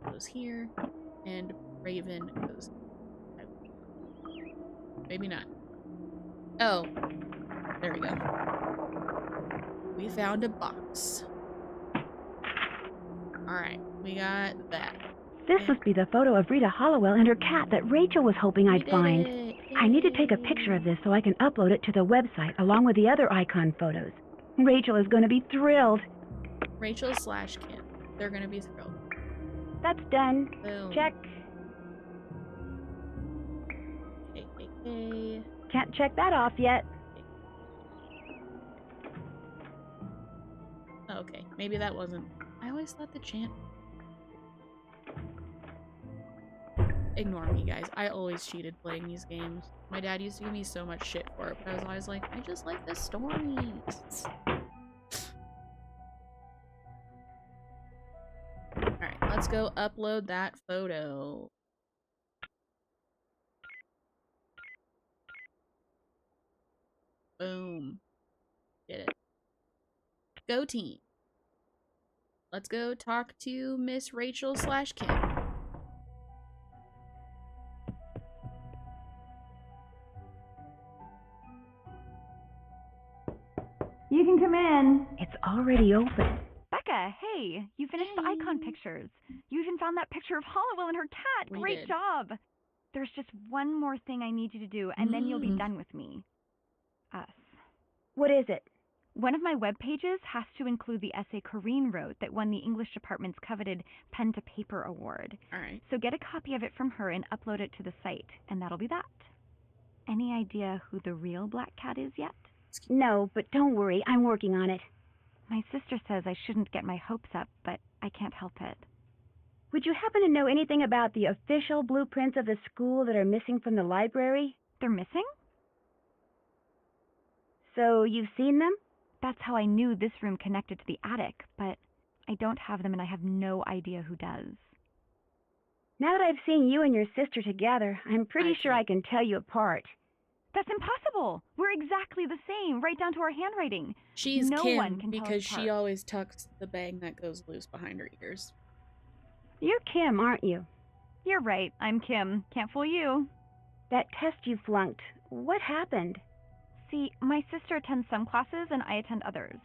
goes here, and Raven goes out. Maybe not. Oh, there we go. We found a box. Alright, we got that. This must be the photo of Rita Hollowell and her cat that Rachel was hoping I'd find. I need to take a picture of this so I can upload it to the website along with the other icon photos. Rachel is going to be thrilled. Rachel/Kim. They're gonna be thrilled. That's done. Boom. Check. Okay. Can't check that off yet. Okay, maybe that wasn't... I always thought the chant... Ignore me, guys. I always cheated playing these games. My dad used to give me so much shit for it, but I was always like, I just like the stories. Alright, let's go upload that photo. Boom. Did it. Go team. Let's go talk to Miss Rachel/Kim. already open. Becca, hey, you finished the icon pictures. You even found that picture of Hollowell and her cat. Great job. There's just one more thing I need you to do, and then you'll be done with me. Us. What is it? One of my web pages has to include the essay Corrine wrote that won the English department's coveted Pen to Paper award. All right. So get a copy of it from her and upload it to the site, and that'll be that. Any idea who the real black cat is yet? No, but don't worry, I'm working on it. My sister says I shouldn't get my hopes up, but I can't help it. Would you happen to know anything about the official blueprints of the school that are missing from the library? They're missing? So you've seen them? That's how I knew this room connected to the attic, but I don't have them and I have no idea who does. Now that I've seen you and your sister together, I'm pretty sure I can tell you apart. That's impossible. We're exactly the same, right down to our handwriting. She's no Kim one can because tell us she apart. always tucks the bang that goes loose behind her ears. You're Kim, aren't you? You're right. I'm Kim. Can't fool you. That test you flunked, what happened? See, my sister attends some classes and I attend others.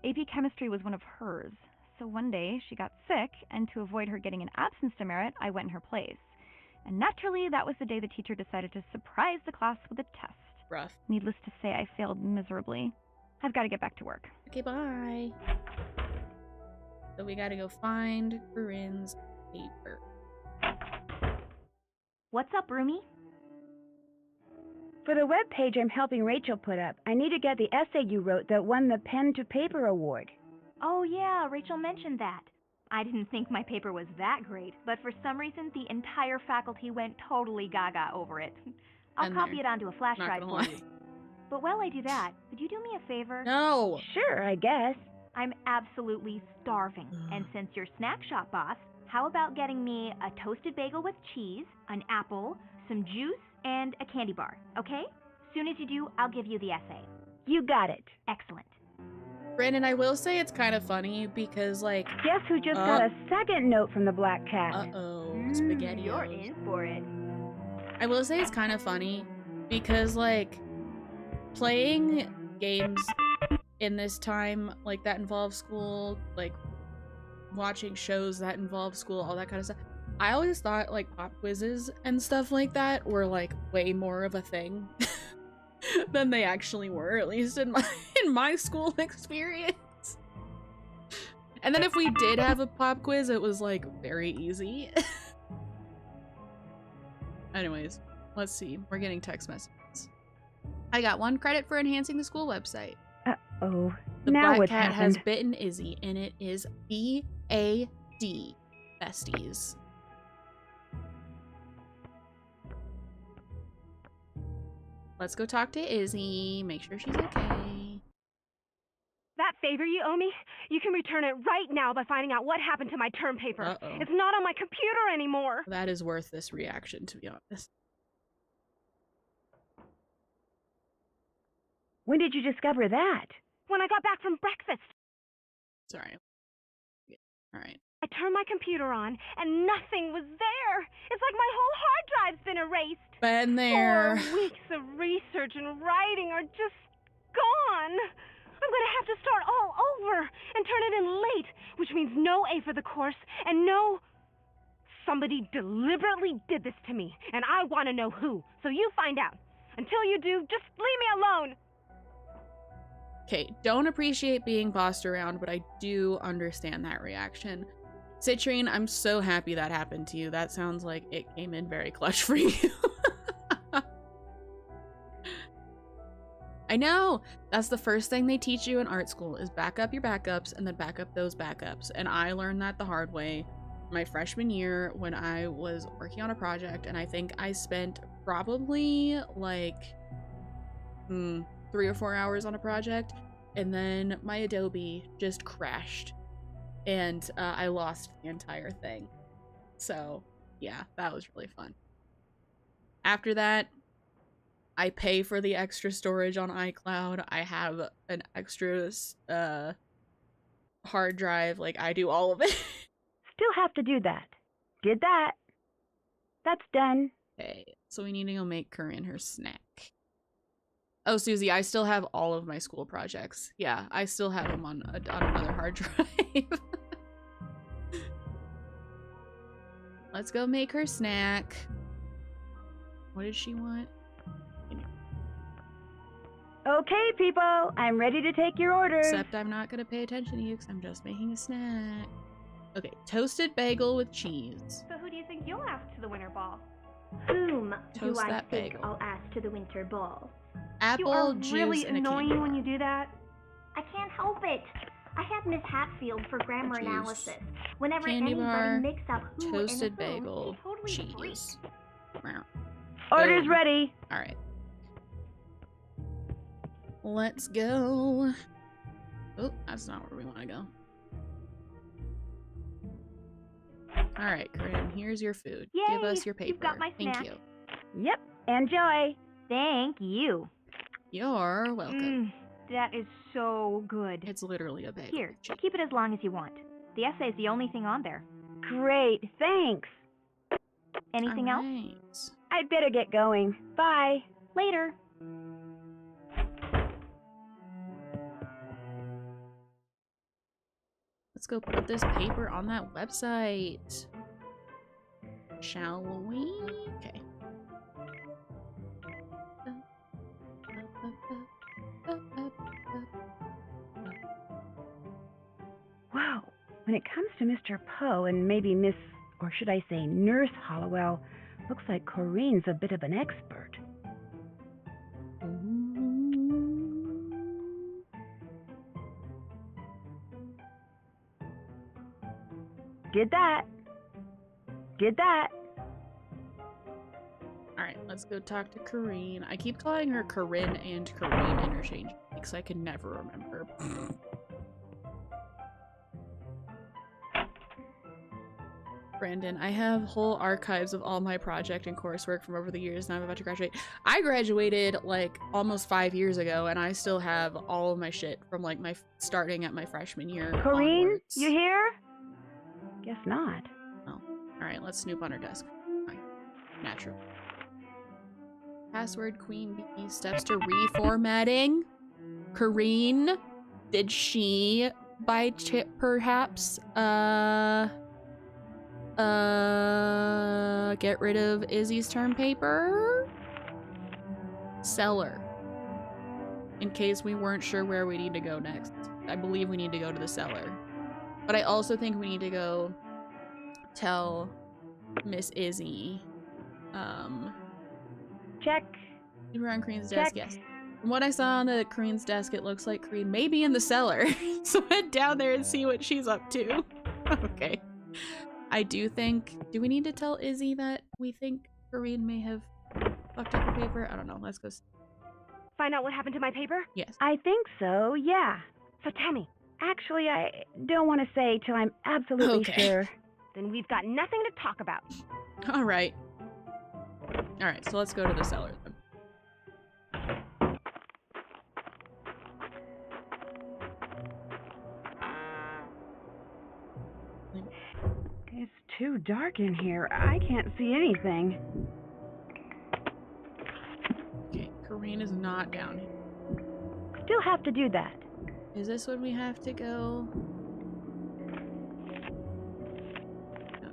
AP Chemistry was one of hers. So one day she got sick, and to avoid her getting an absence demerit, I went in her place. And naturally, that was the day the teacher decided to surprise the class with a test. Rough. Needless to say, I failed miserably. I've got to get back to work. Okay, bye. So we gotta go find Corinne's paper. What's up, Roomie? For the web page I'm helping Rachel put up, I need to get the essay you wrote that won the Pen to Paper award. Oh yeah, Rachel mentioned that. I didn't think my paper was that great, but for some reason the entire faculty went totally gaga over it. I'll copy it onto a flash drive for you. But while I do that, could you do me a favor? No! Sure, I guess. I'm absolutely starving, and since you're snack shop boss, how about getting me a toasted bagel with cheese, an apple, some juice, and a candy bar, okay? Soon as you do, I'll give you the essay. You got it. Excellent. Brandon, I will say it's kind of funny because, like... Guess who just got a second note from the Black Cat? Uh-oh. Spaghetti. You're in for it. I will say it's kind of funny because, like, playing games in this time, like, that involve school, like, watching shows that involve school, all that kind of stuff, I always thought, like, pop quizzes and stuff like that were, like, way more of a thing than they actually were, at least in my school experience. And then if we did have a pop quiz, it was, like, very easy. Anyways, let's see. We're getting text messages. I got 1 credit for enhancing the school website. Uh-oh. The Now black what's cat happened? has bitten Izzy, and it is B-A-D. Besties. Let's go talk to Izzy, make sure she's okay. That favor you owe me, you can return it right now by finding out what happened to my term paper. Uh-oh. It's not on my computer anymore. That is worth this reaction, to be honest. When did you discover that? When I got back from breakfast, Sorry. Alright. I turned my computer on and nothing was there. It's like my whole hard drive's been erased. Been there. 4 weeks of research and writing are just gone. I'm going to have to start all over and turn it in late, which means no A for the course and no... Somebody deliberately did this to me, and I want to know who. So you find out. Until you do, just leave me alone. Okay, don't appreciate being bossed around, but I do understand that reaction. Citrine, I'm so happy that happened to you. That sounds like it came in very clutch for you. I know! That's the first thing they teach you in art school, is back up your backups and then back up those backups. And I learned that the hard way my freshman year when I was working on a project, and I think I spent probably like 3 or 4 hours on a project, and then my Adobe just crashed and I lost the entire thing. So yeah, that was really fun. After that, I pay for the extra storage on iCloud. I have an extra hard drive. Like, I do all of it. Still have to do that. Did that. That's done. Okay, so we need to go make Corinne her snack. Oh, Susie, I still have all of my school projects. Yeah, I still have them on another hard drive. Let's go make her snack. What did she want? Okay, people, I'm ready to take your orders. Except I'm not gonna pay attention to you because I'm just making a snack. Okay, toasted bagel with cheese. So who do you think you'll ask to the winter ball? Whom Toast do I that think bagel. I'll ask to the winter ball? Apple you juice are really and a candy annoying when bar. you do that. I can't help it. I have Miss Hatfield for grammar Juice, analysis. Whenever candy anybody bar, mixes up who toasted and whom, bagel, she totally cheese. Wow. Orders Boom. ready. All right. Let's go. Oh, that's not where we want to go. All right, Corinne, here's your food. Give Yay, us your paper. you've got my Thank snack. you. Yep, enjoy. Thank you. You're welcome. That is so good. It's literally a bagel. Here, with cheese. keep it as long as you want. The essay's the only thing on there. Great, thanks. Anything else? else? I'd better get going. Bye. Later. Let's go put this paper on that website. Shall we? Okay. Wow. When it comes to Mr. Poe and maybe Miss, or should I say Nurse Hollowell, looks like Corinne's a bit of an expert. Did that. Did that. Alright, let's go talk to Corinne. I keep calling her Corinne and Corinne interchangeably because I can never remember. Brandon, I have whole archives of all my project and coursework from over the years and I'm about to graduate. I graduated like almost 5 years ago and I still have all of my shit from like my starting at my freshman year Corinne, onwards. you here? Guess not. Oh, alright, let's snoop on her desk. Fine. Natural. Password Queen Bee steps to reformatting. Corinne, did she by perhaps get rid of Izzy's term paper? Cellar. In case we weren't sure where we need to go next. I believe we need to go to the cellar. But I also think we need to go tell Miss Izzy. Check. We're on Corinne's Check. desk, yes. From what I saw on the Corinne's desk, it looks like Corinne may be in the cellar. So head down there and see what she's up to. Okay. I do think... Do we need to tell Izzy that we think Corinne may have fucked up her paper? I don't know. Let's go. Find out what happened to my paper? Yes. I think so, yeah. So tell me. Actually, I don't want to say till I'm absolutely Okay. sure. Then we've got nothing to talk about. Alright. Alright, so let's go to the cellar then. It's too dark in here. I can't see anything. Okay, Corinne is not down here. Still have to do that. Is this when we have to go? No.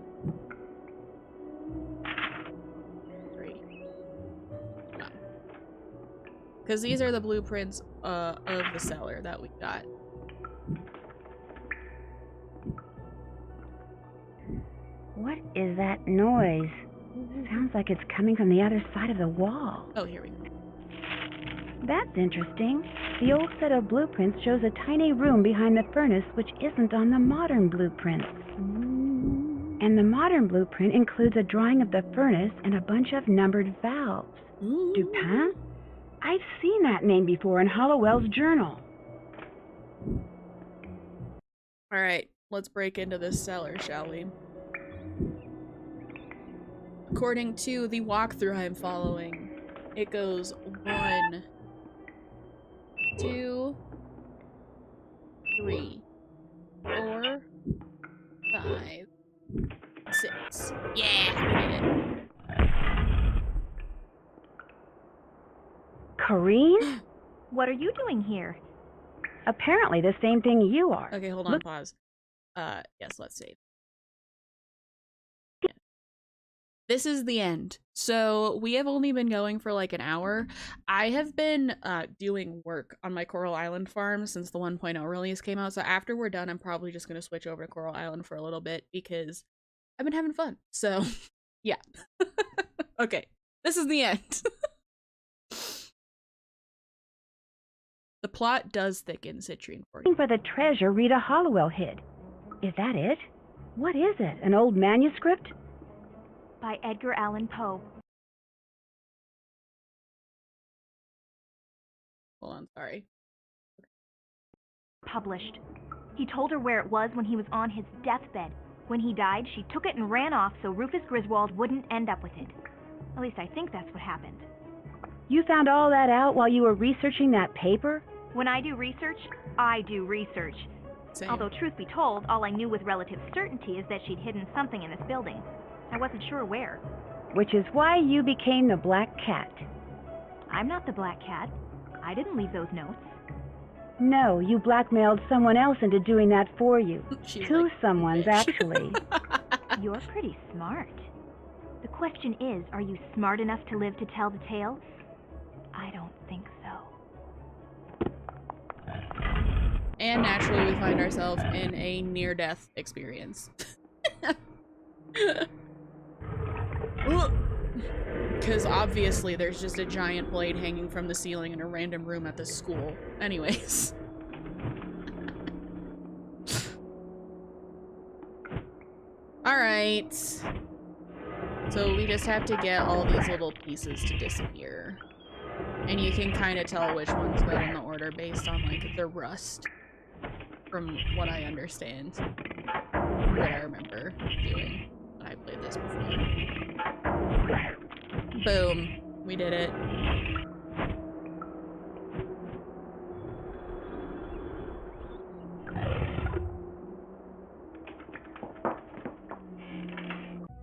3. No. Because these are the blueprints of the cellar that we got. What is that noise? Sounds like it's coming from the other side of the wall. Oh, here we go. That's interesting. The old set of blueprints shows a tiny room behind the furnace which isn't on the modern blueprints. And the modern blueprint includes a drawing of the furnace and a bunch of numbered valves. Dupin? I've seen that name before in Hollowell's journal. Alright, let's break into this cellar, shall we? According to the walkthrough I'm following, it goes 1, 2, 3, 4, 5, 6. Yeah, we did it. Corinne? What are you doing here? Apparently the same thing you are. Okay, hold on, pause. Yes, let's save. This is the end. So we have only been going for like an hour. I have been doing work on my Coral Island farm since the 1.0 release came out. So after we're done, I'm probably just going to switch over to Coral Island for a little bit because I've been having fun. So yeah. Okay, this is the end. The plot does thicken, Citrine. Looking for the treasure Rita Hollowell hid. Is that it? What is it? An old manuscript? By Edgar Allan Poe. Hold on, sorry. Published. He told her where it was when he was on his deathbed. When he died, she took it and ran off so Rufus Griswold wouldn't end up with it. At least I think that's what happened. You found all that out while you were researching that paper? When I do research, I do research. Same. Although, truth be told, all I knew with relative certainty is that she'd hidden something in this building. I wasn't sure where. Which is why you became the Black Cat. I'm not the Black Cat. I didn't leave those notes. No, you blackmailed someone else into doing that for you. Two someones, actually. You're pretty smart. The question is, are you smart enough to live to tell the tale? I don't think so. And naturally, we find ourselves in a near-death experience. Because obviously there's just a giant blade hanging from the ceiling in a random room at the school. Anyways. Alright. So we just have to get all these little pieces to disappear. And you can kind of tell which ones go in the order based on, like, the rust. From what I understand. What I remember doing when I played this before. Boom. We did it.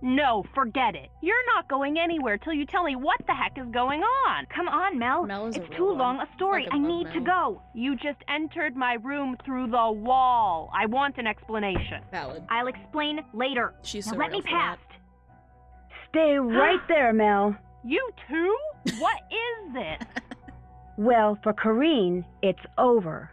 No, forget it. You're not going anywhere till you tell me what the heck is going on. Come on, Mel. It's too long a story. I need to go. You just entered my room through the wall. I want an explanation. Valid. I'll explain later. She's now so let me real for past. Stay right there, Mel. You too? What is this? Well, for Corinne, it's over.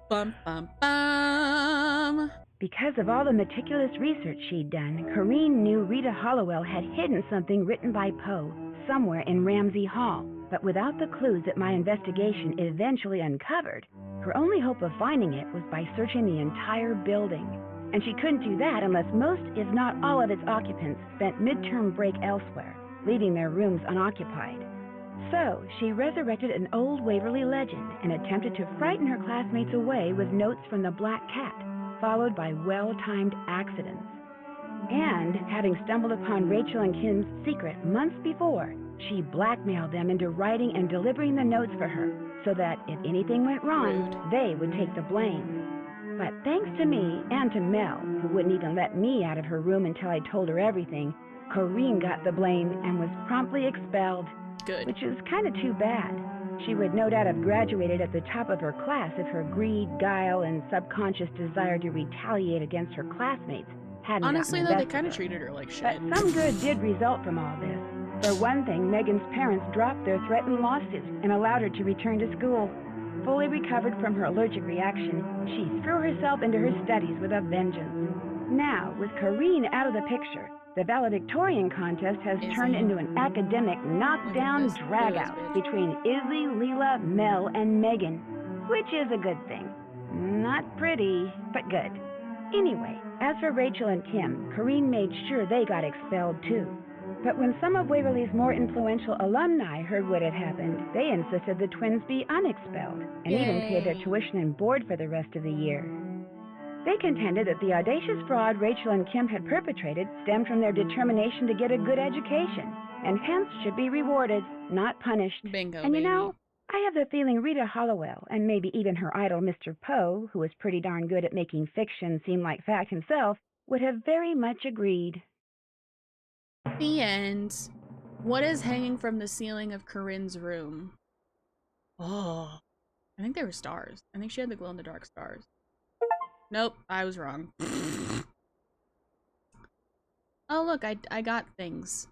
Bum, bum, bum. Because of all the meticulous research she'd done, Corinne knew Rita Hollowell had hidden something written by Poe somewhere in Ramsey Hall. But without the clues that my investigation eventually uncovered, her only hope of finding it was by searching the entire building. And she couldn't do that unless most, if not all of its occupants spent midterm break elsewhere, leaving their rooms unoccupied. So, she resurrected an old Waverly legend and attempted to frighten her classmates away with notes from the Black Cat, followed by well-timed accidents. And, having stumbled upon Rachel and Kim's secret months before, she blackmailed them into writing and delivering the notes for her, so that if anything went wrong, they would take the blame. But thanks to me and to Mel, who wouldn't even let me out of her room until I told her everything, Corinne got the blame and was promptly expelled. Good. Which is kind of too bad. She would no doubt have graduated at the top of her class if her greed, guile, and subconscious desire to retaliate against her classmates hadn't Honestly, gotten though, the they best kind of of her. treated her like shit. But some good did result from all this. For one thing, Megan's parents dropped their threatened lawsuit and allowed her to return to school. Fully recovered from her allergic reaction, she threw herself into her studies with a vengeance. Now, with Corinne out of the picture, the valedictorian contest has turned into an academic knockdown drag-out between Izzy, Leela, Mel, and Megan, which is a good thing. Not pretty, but good. Anyway, as for Rachel and Kim, Corinne made sure they got expelled too. But when some of Waverly's more influential alumni heard what had happened, they insisted the twins be unexpelled, and even paid their tuition and board for the rest of the year. They contended that the audacious fraud Rachel and Kim had perpetrated stemmed from their determination to get a good education, and hence should be rewarded, not punished. Bingo, And you baby. know, I have the feeling Rita Hollowell, and maybe even her idol Mr. Poe, who was pretty darn good at making fiction seem like fact himself, would have very much agreed. The end. What is hanging from the ceiling of Corinne's room? Oh. I think they were stars. I think she had the glow-in-the-dark stars. Nope, I was wrong. Oh, look, I got things.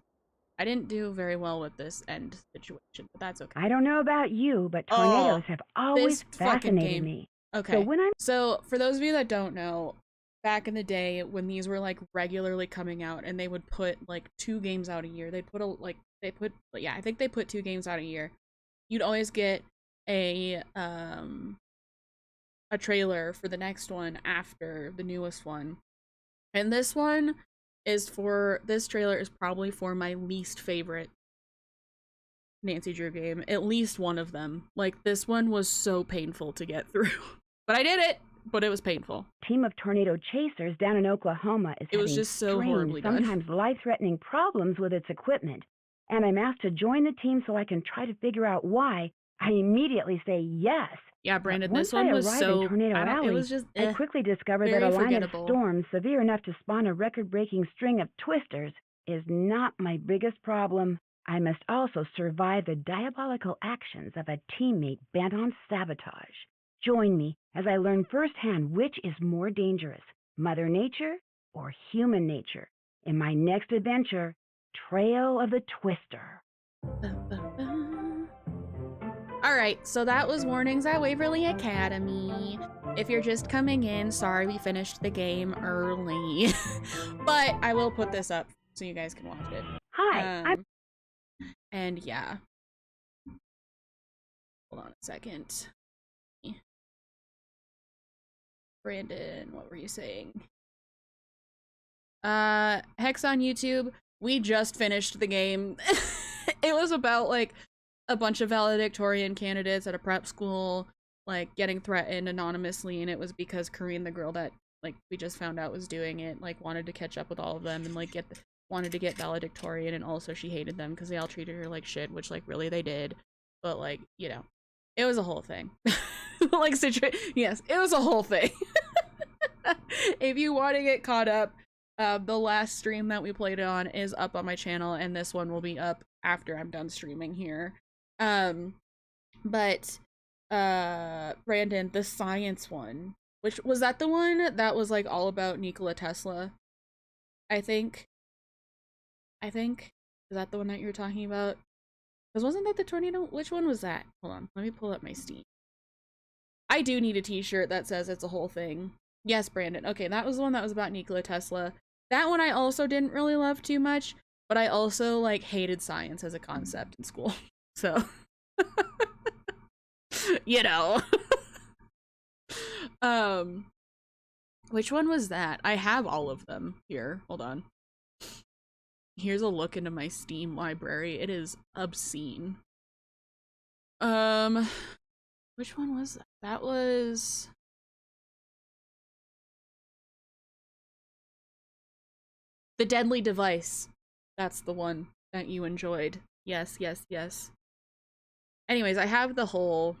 I didn't do very well with this end situation, but that's okay. I don't know about you, but tornadoes have always fascinated me. Okay. So for those of you that don't know, back in the day when these were like regularly coming out and they would put like 2 games out a year, I think they put 2 games out a year. You'd always get a trailer for the next one after the newest one. And this trailer is probably for my least favorite Nancy Drew game, at least one of them. Like, this one was so painful to get through. But I did it, but it was painful. Team of tornado chasers down in Oklahoma is having just so horribly done. Sometimes life-threatening problems with its equipment. And I'm asked to join the team so I can try to figure out why. I immediately say yes. Yeah, Brandon, this one was so... it was just... I quickly discovered that a line of storms severe enough to spawn a record-breaking string of twisters is not my biggest problem. I must also survive the diabolical actions of a teammate bent on sabotage. Join me as I learn firsthand which is more dangerous, Mother Nature or human nature, in my next adventure, Trail of the Twister. Alright, so that was Warnings at Waverly Academy. If you're just coming in, sorry we finished the game early. But I will put this up so you guys can watch it. Hi, and yeah. Hold on a second. Brandon, what were you saying? Hex on YouTube, we just finished the game. It was about, like, a bunch of valedictorian candidates at a prep school, like, getting threatened anonymously, and it was because Kareen, the girl that, like, we just found out was doing it, like, wanted to catch up with all of them and, like, wanted to get valedictorian, and also she hated them because they all treated her like shit, which, like, really they did. But, like, you know, it was a whole thing. Like, yes, it was a whole thing. If you want to get caught up, the last stream that we played it on is up on my channel, and this one will be up after I'm done streaming here. But Brandon, the science one, which was that the one that was like all about Nikola Tesla? I think. Is that the one that you're talking about? Because wasn't that the tornado? Which one was that? Hold on, let me pull up my Steam. I do need a t-shirt that says it's a whole thing. Yes, Brandon. Okay, that was the one that was about Nikola Tesla. That one I also didn't really love too much, but I also, like, hated science as a concept in school. So, you know. Which one was that? I have all of them here. Hold on. Here's a look into my Steam library. It is obscene. Which one was that? That was... The Deadly Device. That's the one that you enjoyed. Yes, yes, yes. Anyways, I have the whole...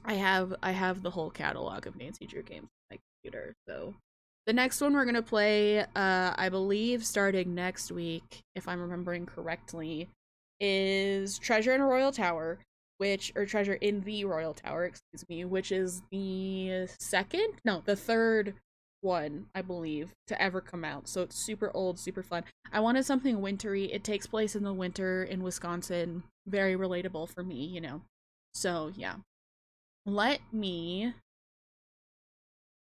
I have the whole catalog of Nancy Drew games on my computer, so... The next one we're gonna play, I believe starting next week, if I'm remembering correctly, is Treasure in the Royal Tower, which is the third one, I believe, to ever come out. So it's super old, super fun. I wanted something wintry. It takes place in the winter in Wisconsin. Very relatable for me, you know. So, yeah.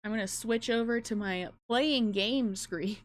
I'm gonna switch over to my playing game screen.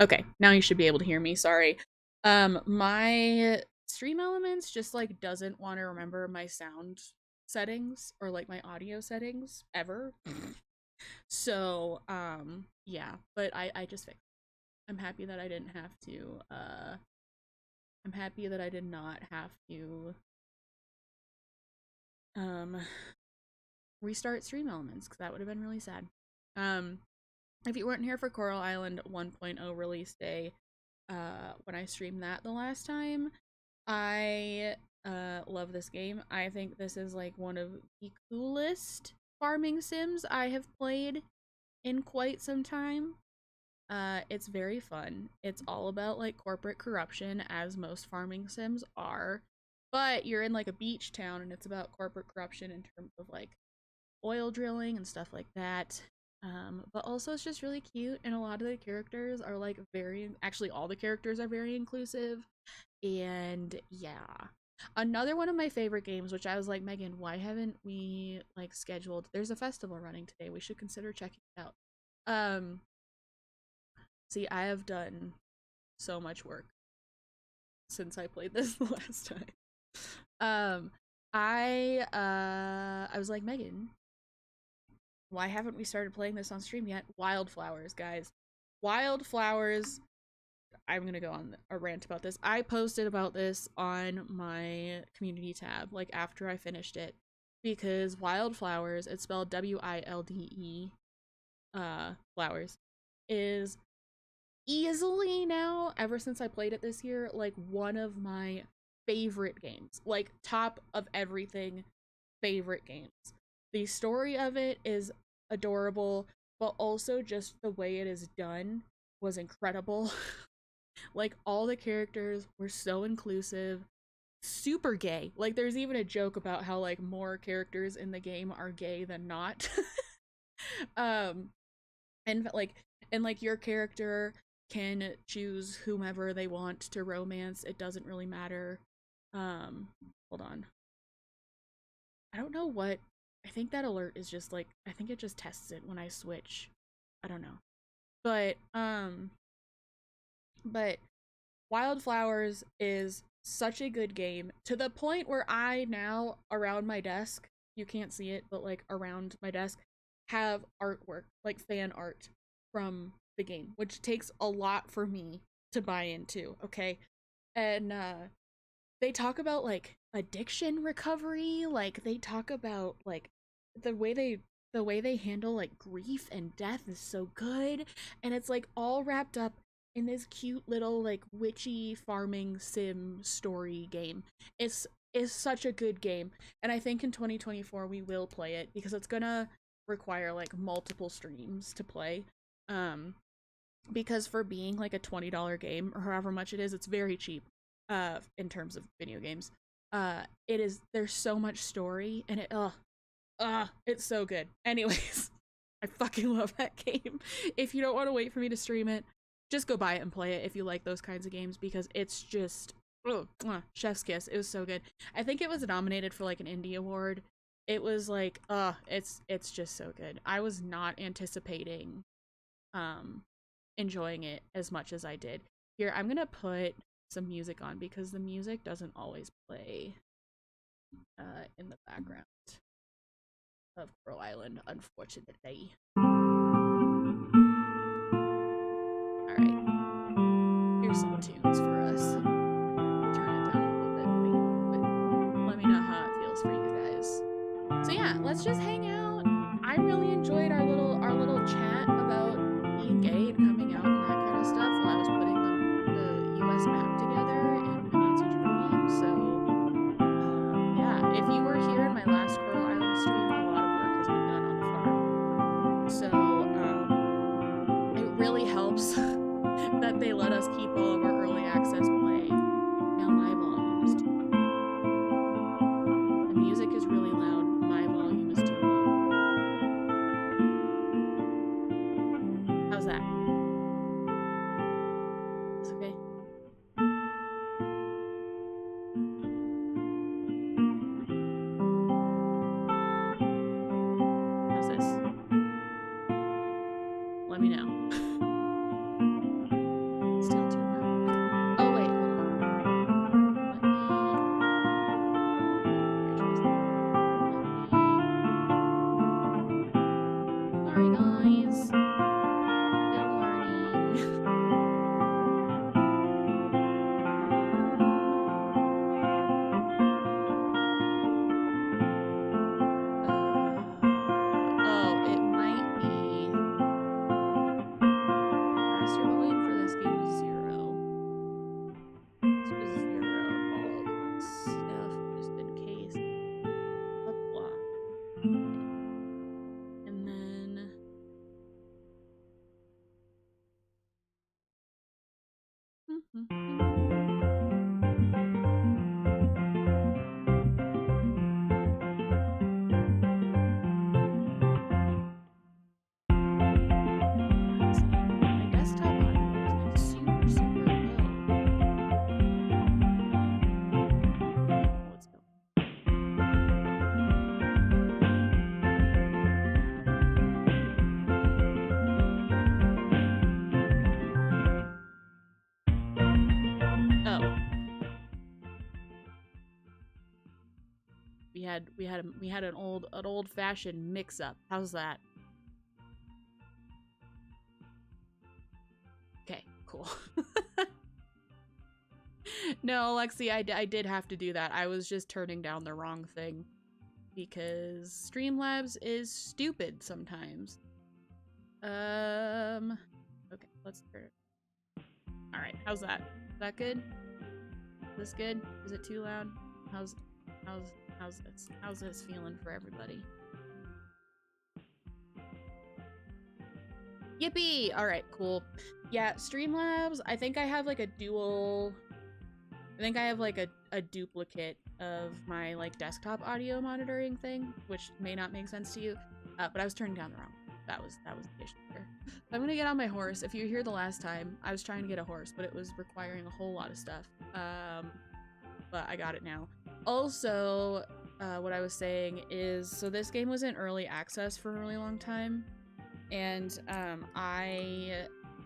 Okay, now you should be able to hear me. Sorry. My Stream Elements just like doesn't want to remember my sound settings or like my audio settings ever. So, yeah, but I just fixed it. I'm happy that I didn't have to I'm happy that I did not have to restart Stream Elements because that would have been really sad. If you weren't here for Coral Island 1.0 release day, when I streamed that the last time, I love this game. I think this is like one of the coolest farming sims I have played in quite some time. It's very fun. It's all about like corporate corruption, as most farming sims are, but you're in like a beach town and it's about corporate corruption in terms of like oil drilling and stuff like that. But also it's just really cute, and a lot of the characters are like actually all the characters are very inclusive. And yeah, another one of my favorite games, which I was like, Megan, why haven't we like scheduled, there's a festival running today, we should consider checking it out. See, I have done so much work since I played this the last time. I was like, Megan, why haven't we started playing this on stream yet? Wildflowers, guys. Wildflowers. I'm gonna go on a rant about this. I posted about this on my community tab, like after I finished it, because Wildflowers, it's spelled W-I-L-D-E, flowers, is easily now, ever since I played it this year, like one of my favorite games. Like top of everything favorite games. The story of it is adorable, but also just the way it is done was incredible. Like all the characters were so inclusive, super gay. Like there's even a joke about how like more characters in the game are gay than not. um and like your character can choose whomever they want to romance. It doesn't really matter. Hold on. I don't know what, I think that alert is just like, I think it just tests it when I switch. I don't know. But Wildflowers is such a good game, to the point where I now, around my desk, you can't see it, but like around my desk, have artwork, like fan art from the game, which takes a lot for me to buy into, okay? And they talk about like addiction recovery, like they talk about like the way they handle like grief and death is so good, and it's like all wrapped up in this cute little like witchy farming sim story game. It's such a good game, and I think in 2024 we will play it because it's gonna require like multiple streams to play. Because for being like a $20 game or however much it is, it's very cheap in terms of video games. It is, there's so much story, and it's so good. Anyways, I fucking love that game. If you don't want to wait for me to stream it, just go buy it and play it if you like those kinds of games, because it's just chef's kiss. It was so good. I think it was nominated for like an indie award. It was like it's just so good. I was not anticipating enjoying it as much as I did. Here, I'm gonna put some music on because the music doesn't always play in the background of Coral Island, unfortunately. Alright. Here's some tunes for us. Turn it down a little bit, but let me know how it feels for you guys. So yeah, let's just hang out. I really enjoyed our little chat about being gay and coming out and that kind of stuff while I was putting the US map together in a Nancy Dream. So yeah, if you were here in my last Coral Island stream, a lot of work has been done on the farm. So it really helps that they let us keep all of our early access playing. Now my volume is too low. The music is really loud. My volume is too low. How's that? It's okay. How's this? Let me know. We had an old-fashioned mix-up. How's that? Okay, cool. No, Lexi, I did have to do that. I was just turning down the wrong thing because Streamlabs is stupid sometimes. Okay, let's turn it. All right, how's that? Is that good? Is this good? Is it too loud? How's this? How's this feeling for everybody? Yippee! All right, cool. Yeah, Streamlabs, I think I have like a a duplicate of my like desktop audio monitoring thing, which may not make sense to you, but I was turning down the wrong. That was the issue here. So I'm gonna get on my horse. If you were here the last time, I was trying to get a horse, but it was requiring a whole lot of stuff. But I got it now. Also, what I was saying is, so this game was in early access for a really long time, and I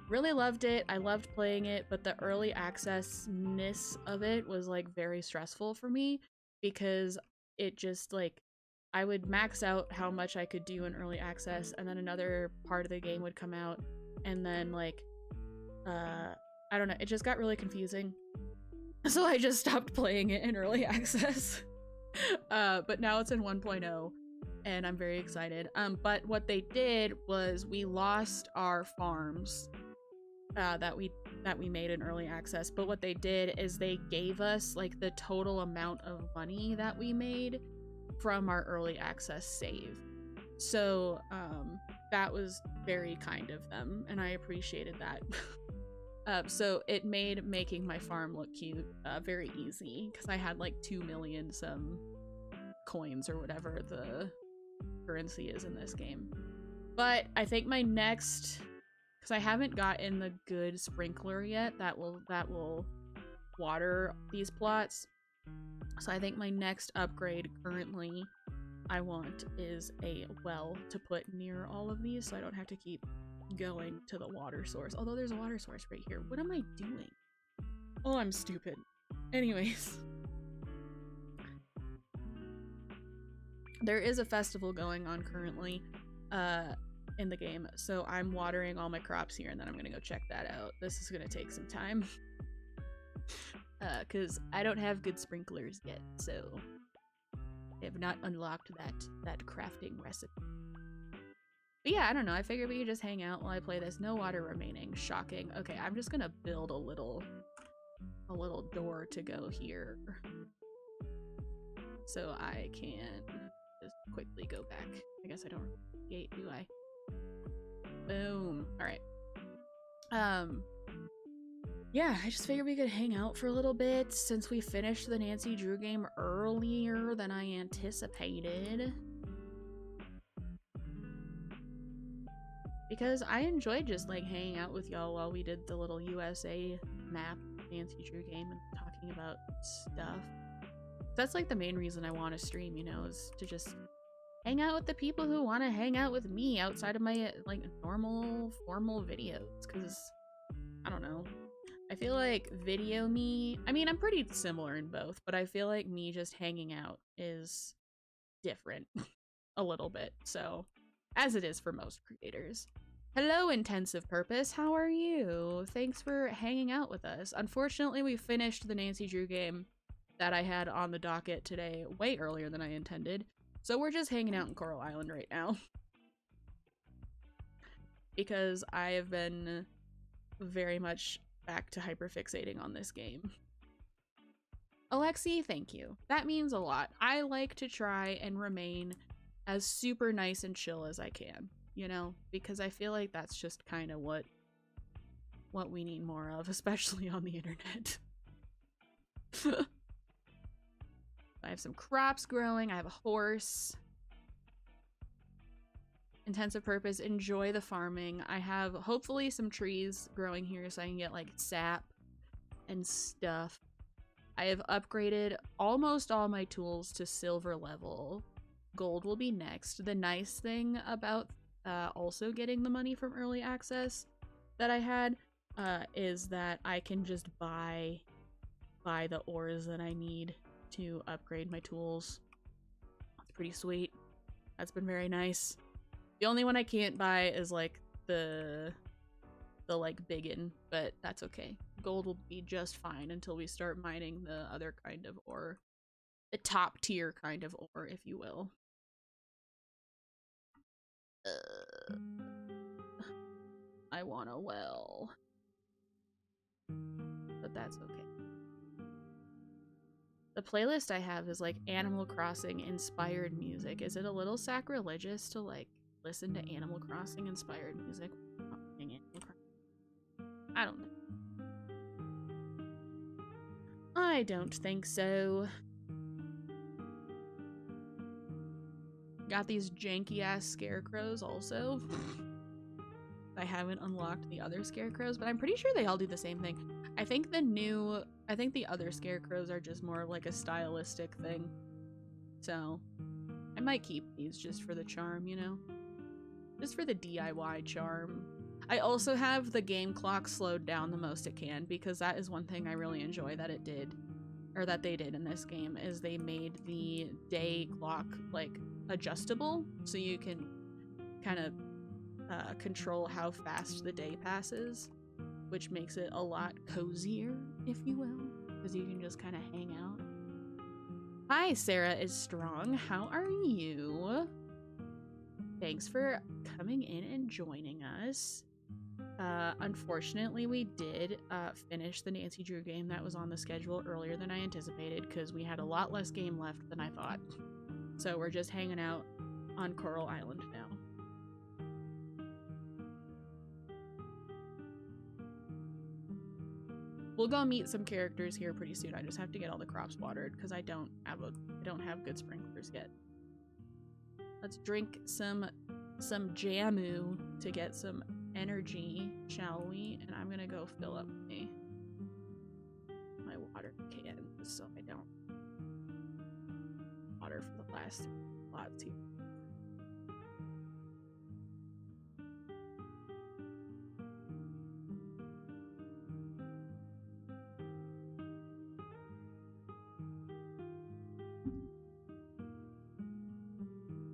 really loved it. I loved playing it, but the early access-ness of it was like very stressful for me because it just like, I would max out how much I could do in early access, and then another part of the game would come out, and then like, I don't know, it just got really confusing. So I just stopped playing it in early access. But now it's in 1.0, and I'm very excited. But what they did was we lost our farms that we made in early access. But what they did is they gave us like the total amount of money that we made from our early access save. So that was very kind of them, and I appreciated that. So it made making my farm look cute very easy, because I had like 2 million some coins or whatever the currency is in this game. But I think my next, because I haven't gotten the good sprinkler yet that will water these plots, so I think my next upgrade currently I want is a well to put near all of these, so I don't have to keep going to the water source. Although there's a water source right here. What am I doing? Oh, I'm stupid. Anyways. There is a festival going on currently in the game, so I'm watering all my crops here, and then I'm gonna go check that out. This is gonna take some time. Because I don't have good sprinklers yet, so I have not unlocked that crafting recipe. But yeah, I don't know. I figured we could just hang out while I play this. No water remaining. Shocking. Okay, I'm just gonna build a little door to go here, so I can just quickly go back. I guess I don't gate, do I? Boom. All right. Yeah, I just figured we could hang out for a little bit since we finished the Nancy Drew game earlier than I anticipated. Because I enjoyed just like hanging out with y'all while we did the little USA map Nancy Drew game and talking about stuff. That's like the main reason I want to stream, you know, is to just hang out with the people who want to hang out with me outside of my like normal formal videos. Because I don't know, I feel like video me, I mean, I'm pretty similar in both, but I feel like me just hanging out is different a little bit. So, as it is for most creators. Hello, Intensive Purpose. How are you? Thanks for hanging out with us. Unfortunately, we finished the Nancy Drew game that I had on the docket today way earlier than I intended. So we're just hanging out in Coral Island right now. Because I have been very much back to hyperfixating on this game. Alexi, thank you. That means a lot. I like to try and remain as super nice and chill as I can, you know, because I feel like that's just kind of what we need more of, especially on the internet. I have some crops growing, I have a horse. Intensive Purpose, enjoy the farming. I have hopefully some trees growing here so I can get like sap and stuff. I have upgraded almost all my tools to silver level. Gold will be next. The nice thing about also getting the money from early access that I had is that I can just buy the ores that I need to upgrade my tools. pretty sweet. That's been very nice. The only one I can't buy is like the like biggin, but that's okay. Gold will be just fine until we start mining the other kind of ore. The top tier kind of ore, if you will. I want a well. But that's okay. The playlist I have is like Animal Crossing inspired music. Is it a little sacrilegious to like listen to Animal Crossing inspired music? I don't know. I don't think so. Got these janky ass scarecrows also. I haven't unlocked the other scarecrows, but I'm pretty sure they all do the same thing. I think the other scarecrows are just more of like a stylistic thing. So I might keep these just for the charm, you know? Just for the DIY charm. I also have the game clock slowed down the most it can, because that is one thing I really enjoy that it did, or that they did in this game, is they made the day clock like adjustable, so you can kind of control how fast the day passes, which makes it a lot cozier, if you will, because you can just kind of hang out. Hi, Sarah is Strong. How are you? Thanks for coming in and joining us. Unfortunately, we did finish the Nancy Drew game that was on the schedule earlier than I anticipated, because we had a lot less game left than I thought. So we're just hanging out on Coral Island now. We'll go meet some characters here pretty soon. I just have to get all the crops watered because I don't have good sprinklers yet. Let's drink some jamu to get some energy, shall we? And I'm gonna go fill up my water can just so I don't water for the last lots here.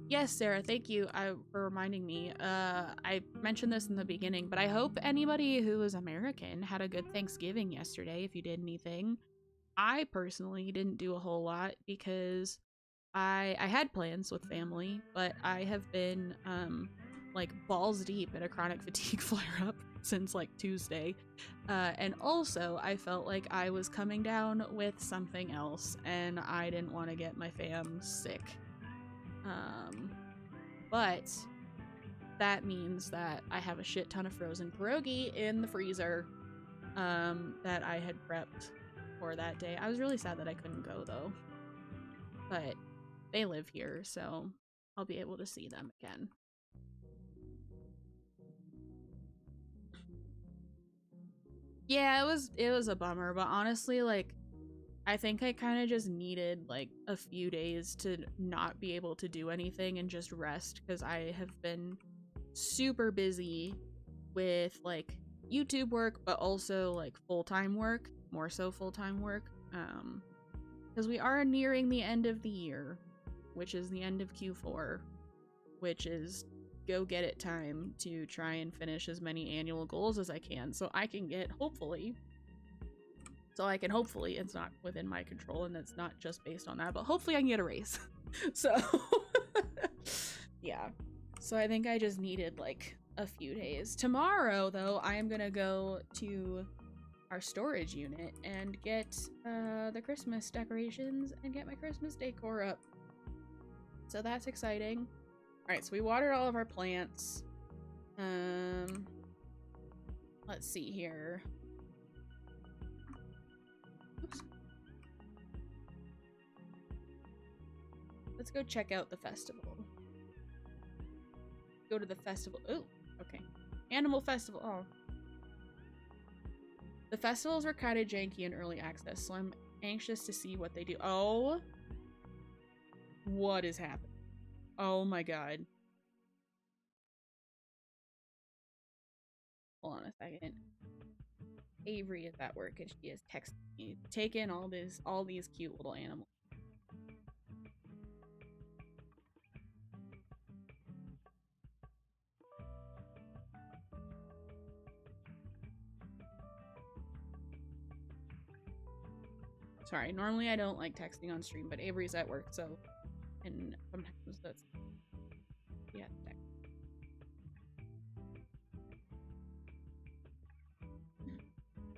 Yes, Sarah, thank you for reminding me. I mentioned this in the beginning, but I hope anybody who is American had a good Thanksgiving yesterday, if you did anything. I personally didn't do a whole lot because I had plans with family, but I have been like balls deep in a chronic fatigue flare-up since like Tuesday. And also I felt like I was coming down with something else and I didn't want to get my fam sick. But that means that I have a shit ton of frozen pierogi in the freezer that I had prepped for that day. I was really sad that I couldn't go though, but they live here, so I'll be able to see them again. Yeah, it was a bummer, but honestly, like, I think I kind of just needed like a few days to not be able to do anything and just rest, because I have been super busy with like YouTube work, but also like full-time work, more so full-time work, because we are nearing the end of the year, which is the end of Q4, which is go get it time to try and finish as many annual goals as I can, so I can hopefully, it's not within my control and it's not just based on that, but hopefully I can get a raise. So, yeah. So I think I just needed like a few days. Tomorrow, though, I am gonna go to our storage unit and get the Christmas decorations and get my Christmas decor up. So that's exciting. Alright, so we watered all of our plants. Let's see here. Oops. Let's go check out the festival. Go to the festival. Oh, okay. Animal festival. Oh. The festivals were kind of janky in early access, so I'm anxious to see what they do. Oh. What is happening? Oh my god. Hold on a second. Avery is at work and she is texting me. Take in all these cute little animals. Sorry, normally I don't like texting on stream, but Avery's at work, so, and sometimes that's, yeah, text.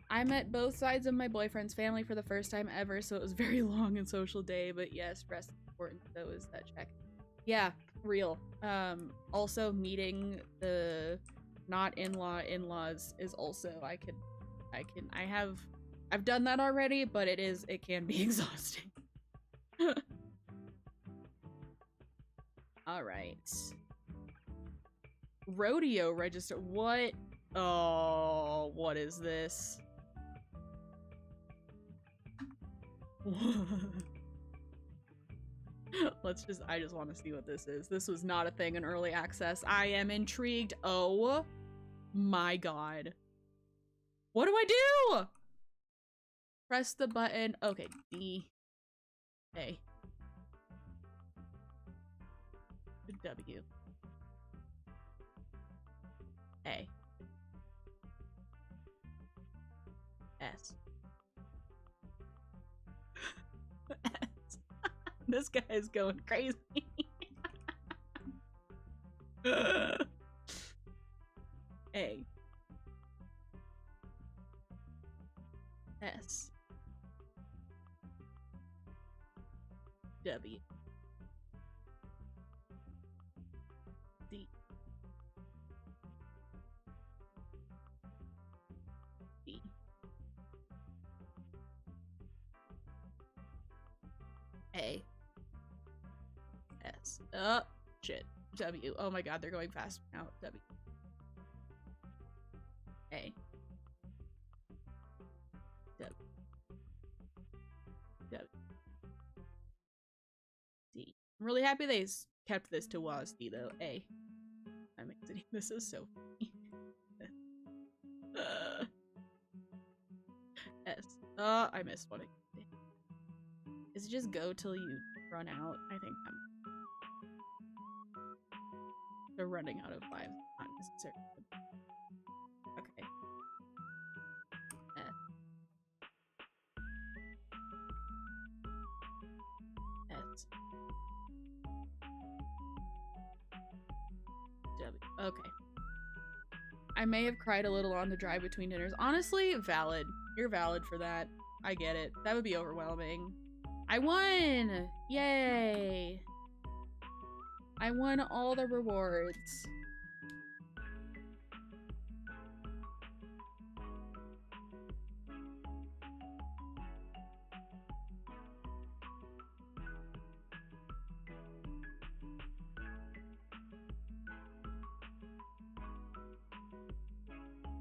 I met both sides of my boyfriend's family for the first time ever, so it was a very long and social day, but yes, rest important, so is that check. Yeah, real. Also meeting the not in-laws is also, I've done that already, but it can be exhausting. All right. Rodeo register. What? Oh, what is this? I just want to see what this is. This was not a thing in early access. I am intrigued. Oh my god. What do I do? Press the button. Okay, D. A. W. A. S. S. This guy is going crazy. A. S. W. D. D. A. S. Shit. W. Oh my god, they're going fast now. W. A. W. W. D. I'm really happy they kept this to WASD though. A. I'm exiting. This is so funny. S. I missed one. Is it just go till you run out? I think they're running out of lives. Not necessarily. Okay. S. S. W. Okay. I may have cried a little on the drive between dinners. Honestly, valid. You're valid for that. I get it. That would be overwhelming. I won! Yay! I won all the rewards.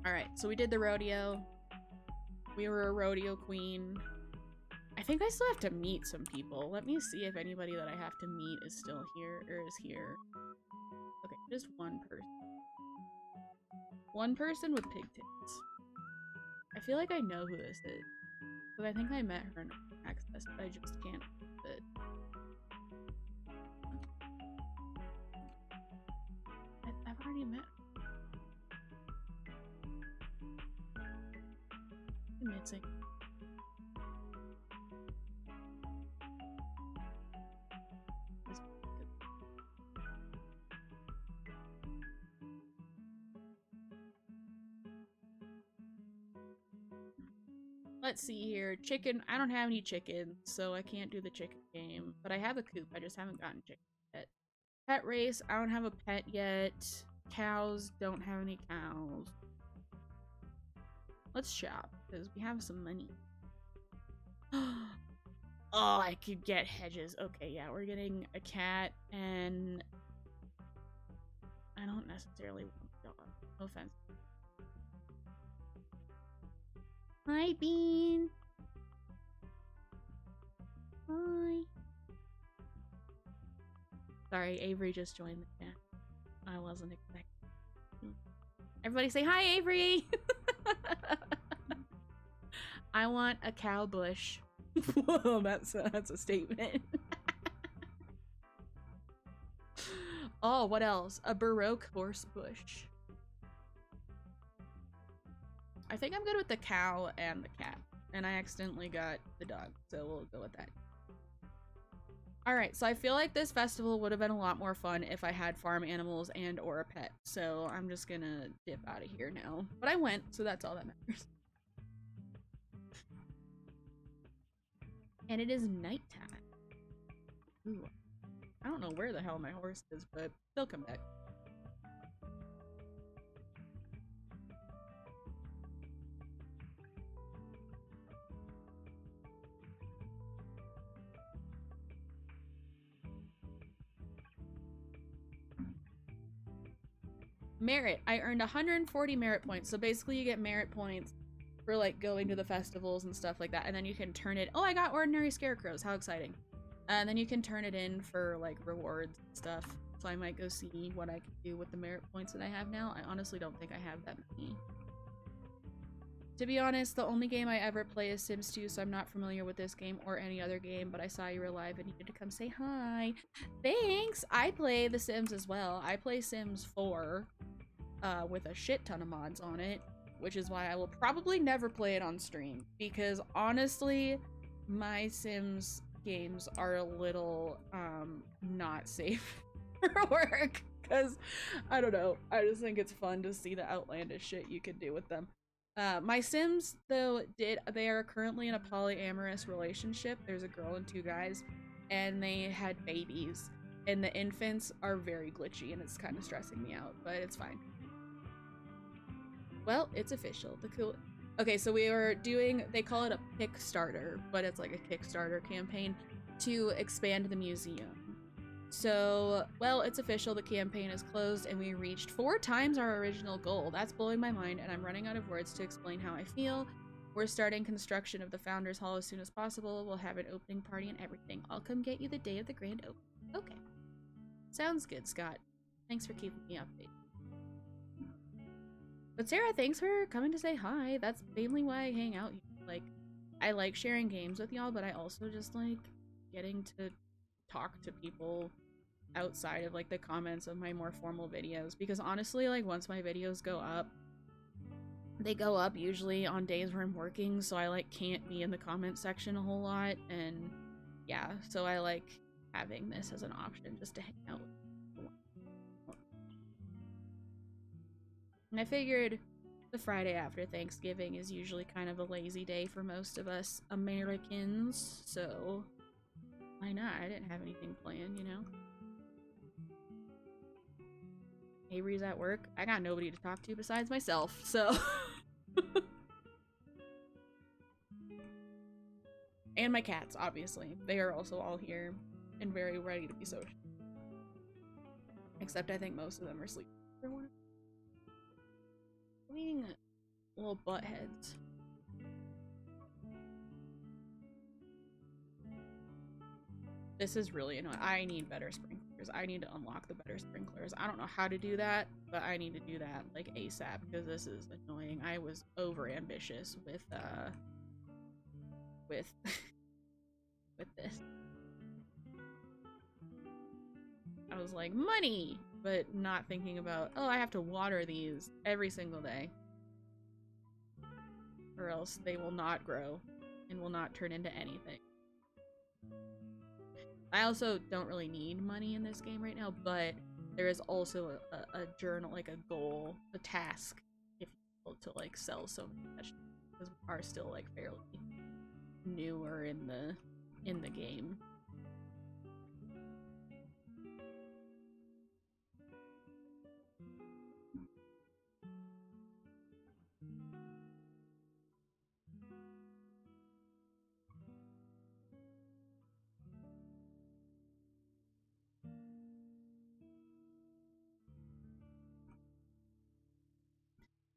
Alright, so we did the rodeo. We were a rodeo queen. I think I still have to meet some people. Let me see if anybody that I have to meet is still here or is here. Okay, just one person. One person with pigtails. I feel like I know who this is. But I think I met her in access, but I just can't fit it. I've already met her. Missing. Let's see here. Chicken. I don't have any chickens, so I can't do the chicken game. But I have a coop. I just haven't gotten chicken yet. Pet race. I don't have a pet yet. Cows. Don't have any cows. Let's shop, because we have some money. Oh, I could get hedges. Okay, yeah, we're getting a cat, and I don't necessarily want a dog. No offense. Hi, Bean. Hi. Sorry, Avery just joined the chat. I wasn't expecting. Everybody say hi, Avery! I want a cow bush. Whoa, that's a statement. Oh, what else? A Baroque horse bush. I think I'm good with the cow and the cat. and I accidentally got the dog, so we'll go with that. Alright, so I feel like this festival would have been a lot more fun if I had farm animals and or a pet, so I'm just gonna dip out of here now. But I went, so that's all that matters. And it is nighttime. Ooh, I don't know where the hell my horse is, but they'll come back. Merit. I earned 140 merit points. So basically you get merit points for like going to the festivals and stuff like that. And then you can turn it. Oh, I got ordinary scarecrows. How exciting. And then you can turn it in for like rewards and stuff. So I might go see what I can do with the merit points that I have now. I honestly don't think I have that many. To be honest, the only game I ever play is Sims 2, so I'm not familiar with this game or any other game, but I saw you were live and needed to come say hi. Thanks! I play The Sims as well. I play Sims 4 with a shit ton of mods on it, which is why I will probably never play it on stream, because honestly, my Sims games are a little not safe for work, because I don't know, I just think it's fun to see the outlandish shit you can do with them. My Sims, though, they are currently in a polyamorous relationship. There's a girl and 2 guys, and they had babies, and the infants are very glitchy, and it's kind of stressing me out, but it's fine. Well, it's official. Okay, so we were doing, they call it a Kickstarter, but it's like a Kickstarter campaign to expand the museum. So, well, it's official, the campaign is closed, and we reached 4 times our original goal. That's blowing my mind, and I'm running out of words to explain how I feel. We're starting construction of the Founders Hall as soon as possible. We'll have an opening party and everything. I'll come get you the day of the grand opening. Okay. Sounds good, Scott. Thanks for keeping me updated. But Sarah, thanks for coming to say hi. That's mainly why I hang out here. Like, I like sharing games with y'all, but I also just like getting to talk to people outside of like the comments of my more formal videos, because honestly, like, once my videos go up, they go up usually on days where I'm working, so I like can't be in the comment section a whole lot, and yeah, so I like having this as an option just to hang out with. And I figured the Friday after Thanksgiving is usually kind of a lazy day for most of us Americans, so why not? I didn't have anything planned, you know? Avery's at work. I got nobody to talk to besides myself, so... And my cats, obviously. They are also all here and very ready to be social. Except I think most of them are sleeping. Being little buttheads. This is really annoying. I need better sprinklers. I need to unlock the better sprinklers. I don't know how to do that, but I need to do that like ASAP, because this is annoying. I was over ambitious with with this. I was like, money, but not thinking about, oh, I have to water these every single day, or else they will not grow and will not turn into anything. I also don't really need money in this game right now, but there is also a journal, like a goal, a task, if you will, to like sell so many vegetables, because we are still like fairly newer in the game.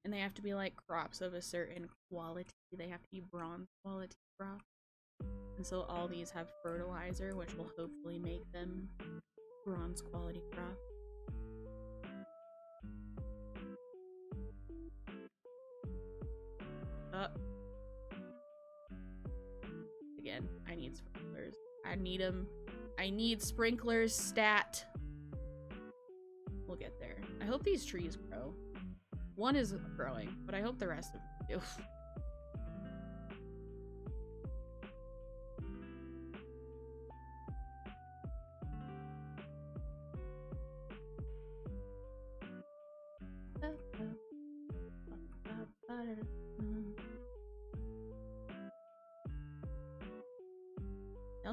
And they have to be like crops of a certain quality. They have to be bronze quality crops. And so all these have fertilizer, which will hopefully make them bronze quality crops. Again, I need sprinklers. I need them. I need sprinklers stat. We'll get there. I hope these trees grow. One is growing, but I hope the rest of them do.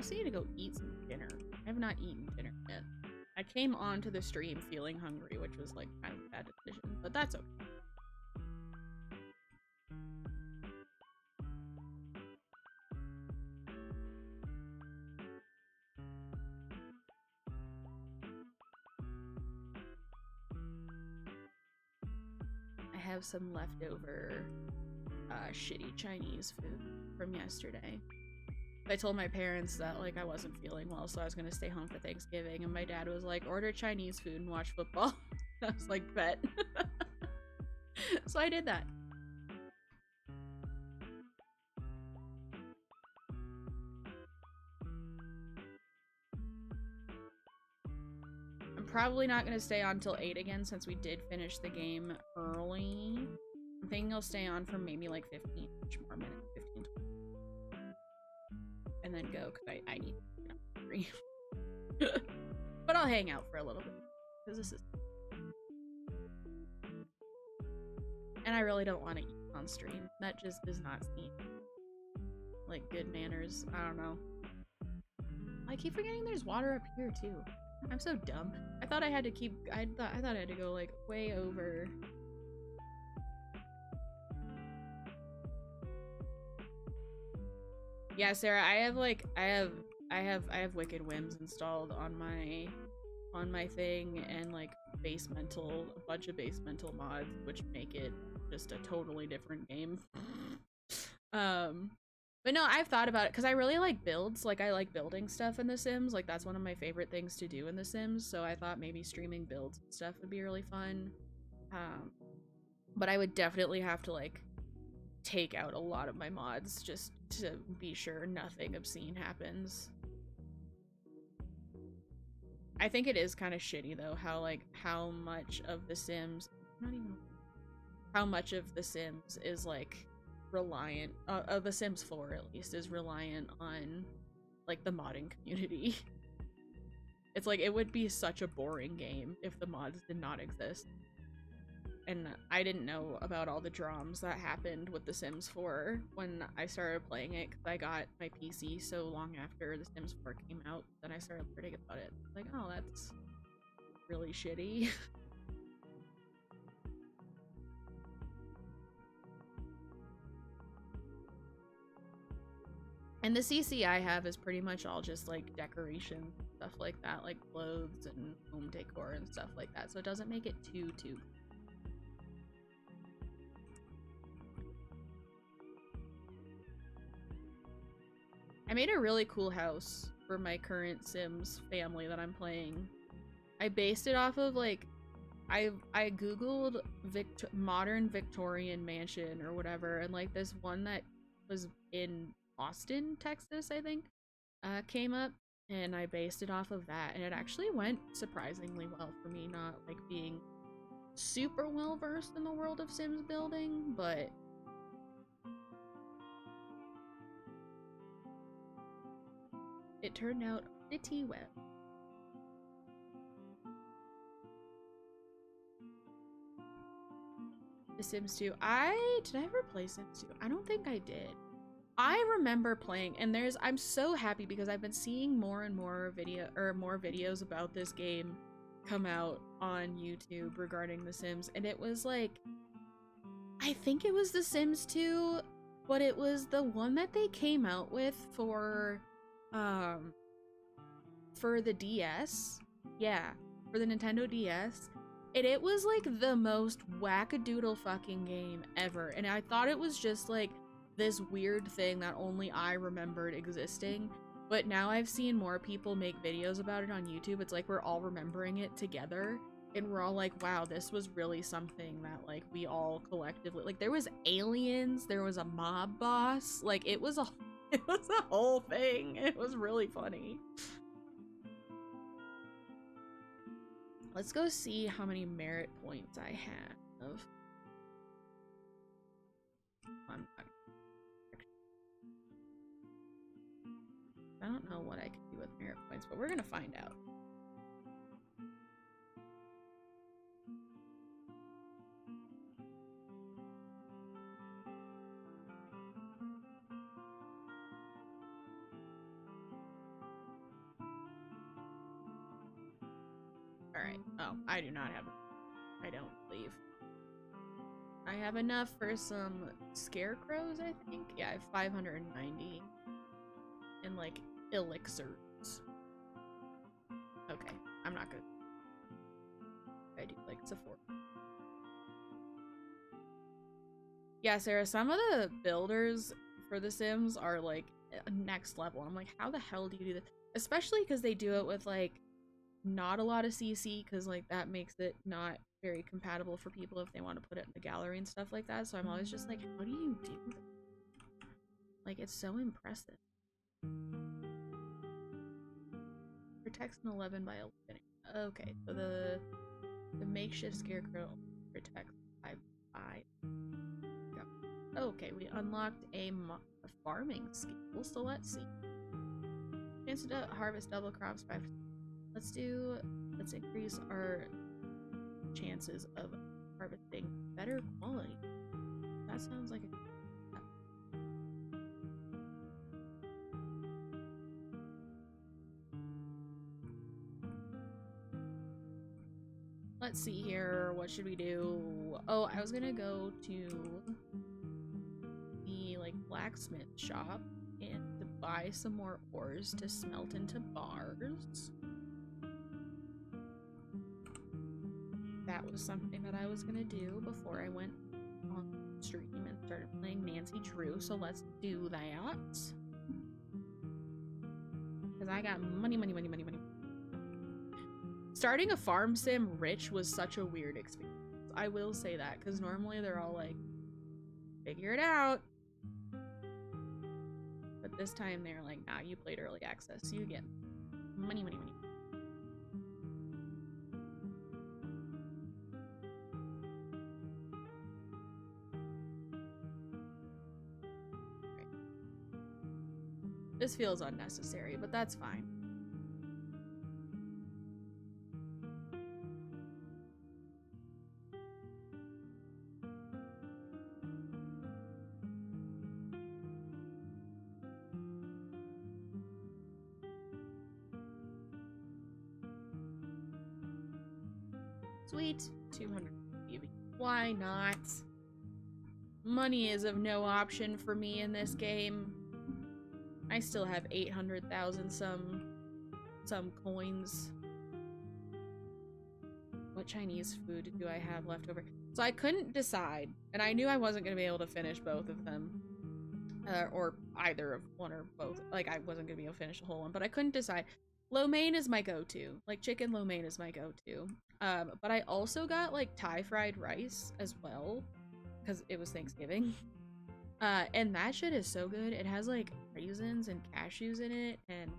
also need to go eat some dinner. I have not eaten dinner yet. I came onto the stream feeling hungry, which was like kind of a bad decision, but that's okay. I have some leftover shitty Chinese food from yesterday. I told my parents that like I wasn't feeling well, so I was gonna stay home for Thanksgiving, and my dad was like, order Chinese food and watch football. I was like, bet. So I did that. I'm probably not gonna stay on till 8 again since we did finish the game early. I'm thinking I'll stay on for maybe like 15 more minutes, 15, 20. And then go, because I need to get hungry. But I'll hang out for a little bit, because this is... And I really don't want to eat on stream. That just does not seem like good manners. I don't know. I keep forgetting there's water up here, too. I'm so dumb. I thought I had to keep... I thought I had to go, like, way over... Yeah, Sarah, I have Wicked Whims installed on my thing, and like a bunch of basemental mods, which make it just a totally different game. But no, I've thought about it because I really like builds. Like, I like building stuff in The Sims. Like, that's one of my favorite things to do in The Sims. So I thought maybe streaming builds and stuff would be really fun. But I would definitely have to like take out a lot of my mods just to be sure nothing obscene happens. I think it is kind of shitty though how much of The Sims is like reliant The Sims 4 at least is reliant on like the modding community. It's like it would be such a boring game if the mods did not exist. And I didn't know about all the dramas that happened with The Sims 4 when I started playing it, because I got my PC so long after The Sims 4 came out. Then I started learning about it. Like, oh, that's really shitty. And the CC I have is pretty much all just like decoration, stuff like that, like clothes and home decor and stuff like that. So it doesn't make it too I made a really cool house for my current Sims family that I'm playing. I based it off of like, I googled modern Victorian mansion or whatever, and like this one that was in Austin, Texas, I think, came up, and I based it off of that, and it actually went surprisingly well for me, not like being super well versed in the world of Sims building, but it turned out pretty well. The Sims 2. Did I ever play Sims 2? I don't think I did. I remember playing, and I'm so happy because I've been seeing more and more videos about this game come out on YouTube regarding The Sims, and it was like, I think it was The Sims 2, but it was the one that they came out with for the DS. Yeah, for the Nintendo DS. And it was like the most wackadoodle fucking game ever. And I thought it was just like this weird thing that only I remembered existing. But now I've seen more people make videos about it on YouTube. It's like we're all remembering it together. And we're all like, wow, this was really something that like we all collectively, like there was aliens, there was a mob boss. Like it was a whole thing. It was really funny. Let's go see how many merit points I have. I don't know what I can do with merit points, but we're gonna find out. Alright. Oh, I do not have... I don't believe. I have enough for some scarecrows, I think. Yeah, I have 590. And, like, elixirs. Okay, I'm not good. I do like Sephora. Yeah, Sarah, some of the builders for The Sims are, like, next level. I'm like, how the hell do you do this? Especially because they do it with, like, not a lot of CC, because, like, that makes it not very compatible for people if they want to put it in the gallery and stuff like that. So I'm always just like, how do you do that? Like, it's so impressive. Protects an 11 by 11. Okay, so the makeshift scarecrow protects 5 by 5. Okay, we unlocked a farming skill, so let's see. Chance to harvest double crops 5. Let's increase our chances of harvesting better quality. That sounds like a... Let's see here, what should we do? Oh, I was gonna go to the, like, blacksmith shop and to buy some more ores to smelt into bars. That was something that I was gonna do before I went on stream and started playing Nancy Drew, so let's do that. Because I got money. Starting a farm sim rich was such a weird experience. I will say that, because normally they're all like, figure it out. But this time they're like, nah, you played early access, so you get money. This feels unnecessary, but that's fine. Sweet. 200 BB. Why not? Money is of no option for me in this game. I still have 800,000 some coins. What Chinese food do I have left over? So I couldn't decide, and I knew I wasn't going to be able to finish both of them. Or either of one or both. Like, I wasn't going to be able to finish the whole one, but I couldn't decide. Lo mein is my go-to. Like, chicken lo mein is my go-to. But I also got, like, Thai fried rice as well, because it was Thanksgiving. And that shit is so good. It has, like, raisins and cashews in it, and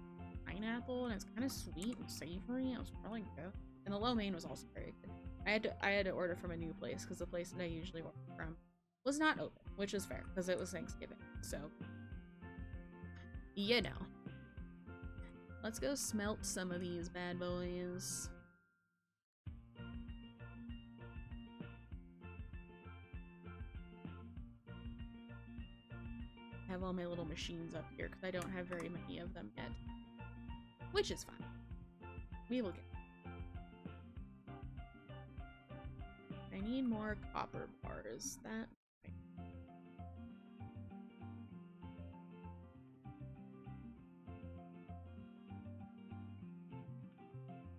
pineapple, and it's kind of sweet and savory. It was really good. And the lo mein was also very good. I had to order from a new place, because the place that I usually order from was not open, which is fair, because it was Thanksgiving. So, you know. Let's go smelt some of these bad boys. I have all my little machines up here because I don't have very many of them yet. Which is fine. We will get them. I need more copper bars. That...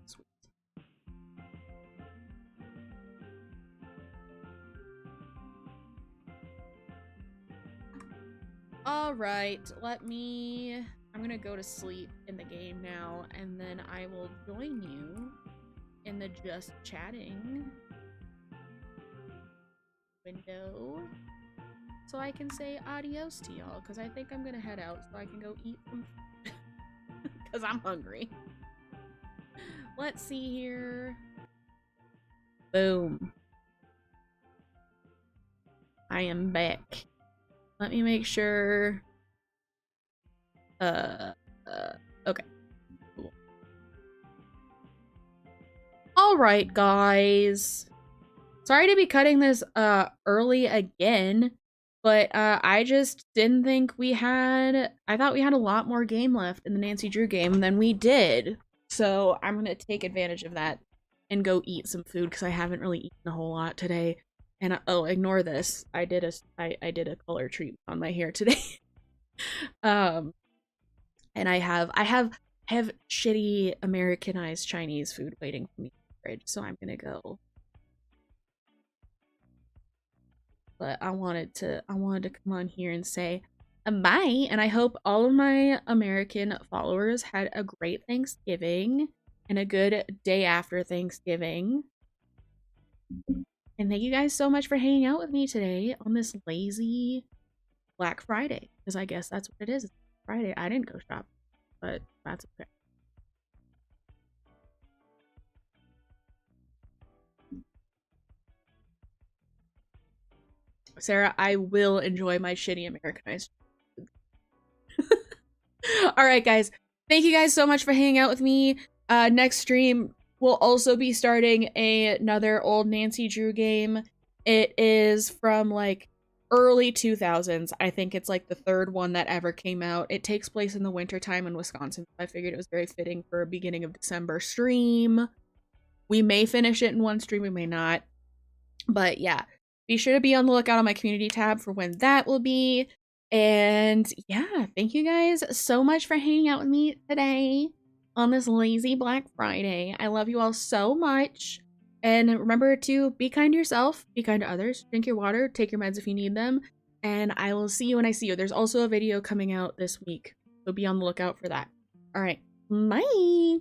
Sweet. Alright, I'm gonna go to sleep in the game now, and then I will join you in the just chatting window so I can say adios to y'all, because I think I'm gonna head out so I can go eat some food because I'm hungry. Let's see here. Boom. I am back. Let me make sure. Okay. Cool. Alright, guys. Sorry to be cutting this, early again, but, I just didn't think we had... I thought we had a lot more game left in the Nancy Drew game than we did. So, I'm gonna take advantage of that and go eat some food because I haven't really eaten a whole lot today. And oh, ignore this. I did a color treatment on my hair today. And I have shitty Americanized Chinese food waiting for me in the fridge, so I'm gonna go. But I wanted to come on here and say bye, and I hope all of my American followers had a great Thanksgiving and a good day after Thanksgiving. And thank you guys so much for hanging out with me today on this lazy Black Friday, because I guess that's what it is. It's Friday. I didn't go shop, but that's okay. Sarah, I will enjoy my shitty Americanized. All right, guys. Thank you guys so much for hanging out with me. Next stream, we'll also be starting another old Nancy Drew game. It is from like early 2000s. I think it's like the third one that ever came out. It takes place in the wintertime in Wisconsin. I figured it was very fitting for a beginning of December stream. We may finish it in one stream, we may not. But yeah, be sure to be on the lookout on my community tab for when that will be. And yeah, thank you guys so much for hanging out with me today on this lazy Black Friday. I love you all so much. And remember to be kind to yourself, be kind to others, drink your water, take your meds if you need them. And I will see you when I see you. There's also a video coming out this week, so be on the lookout for that. All right, bye.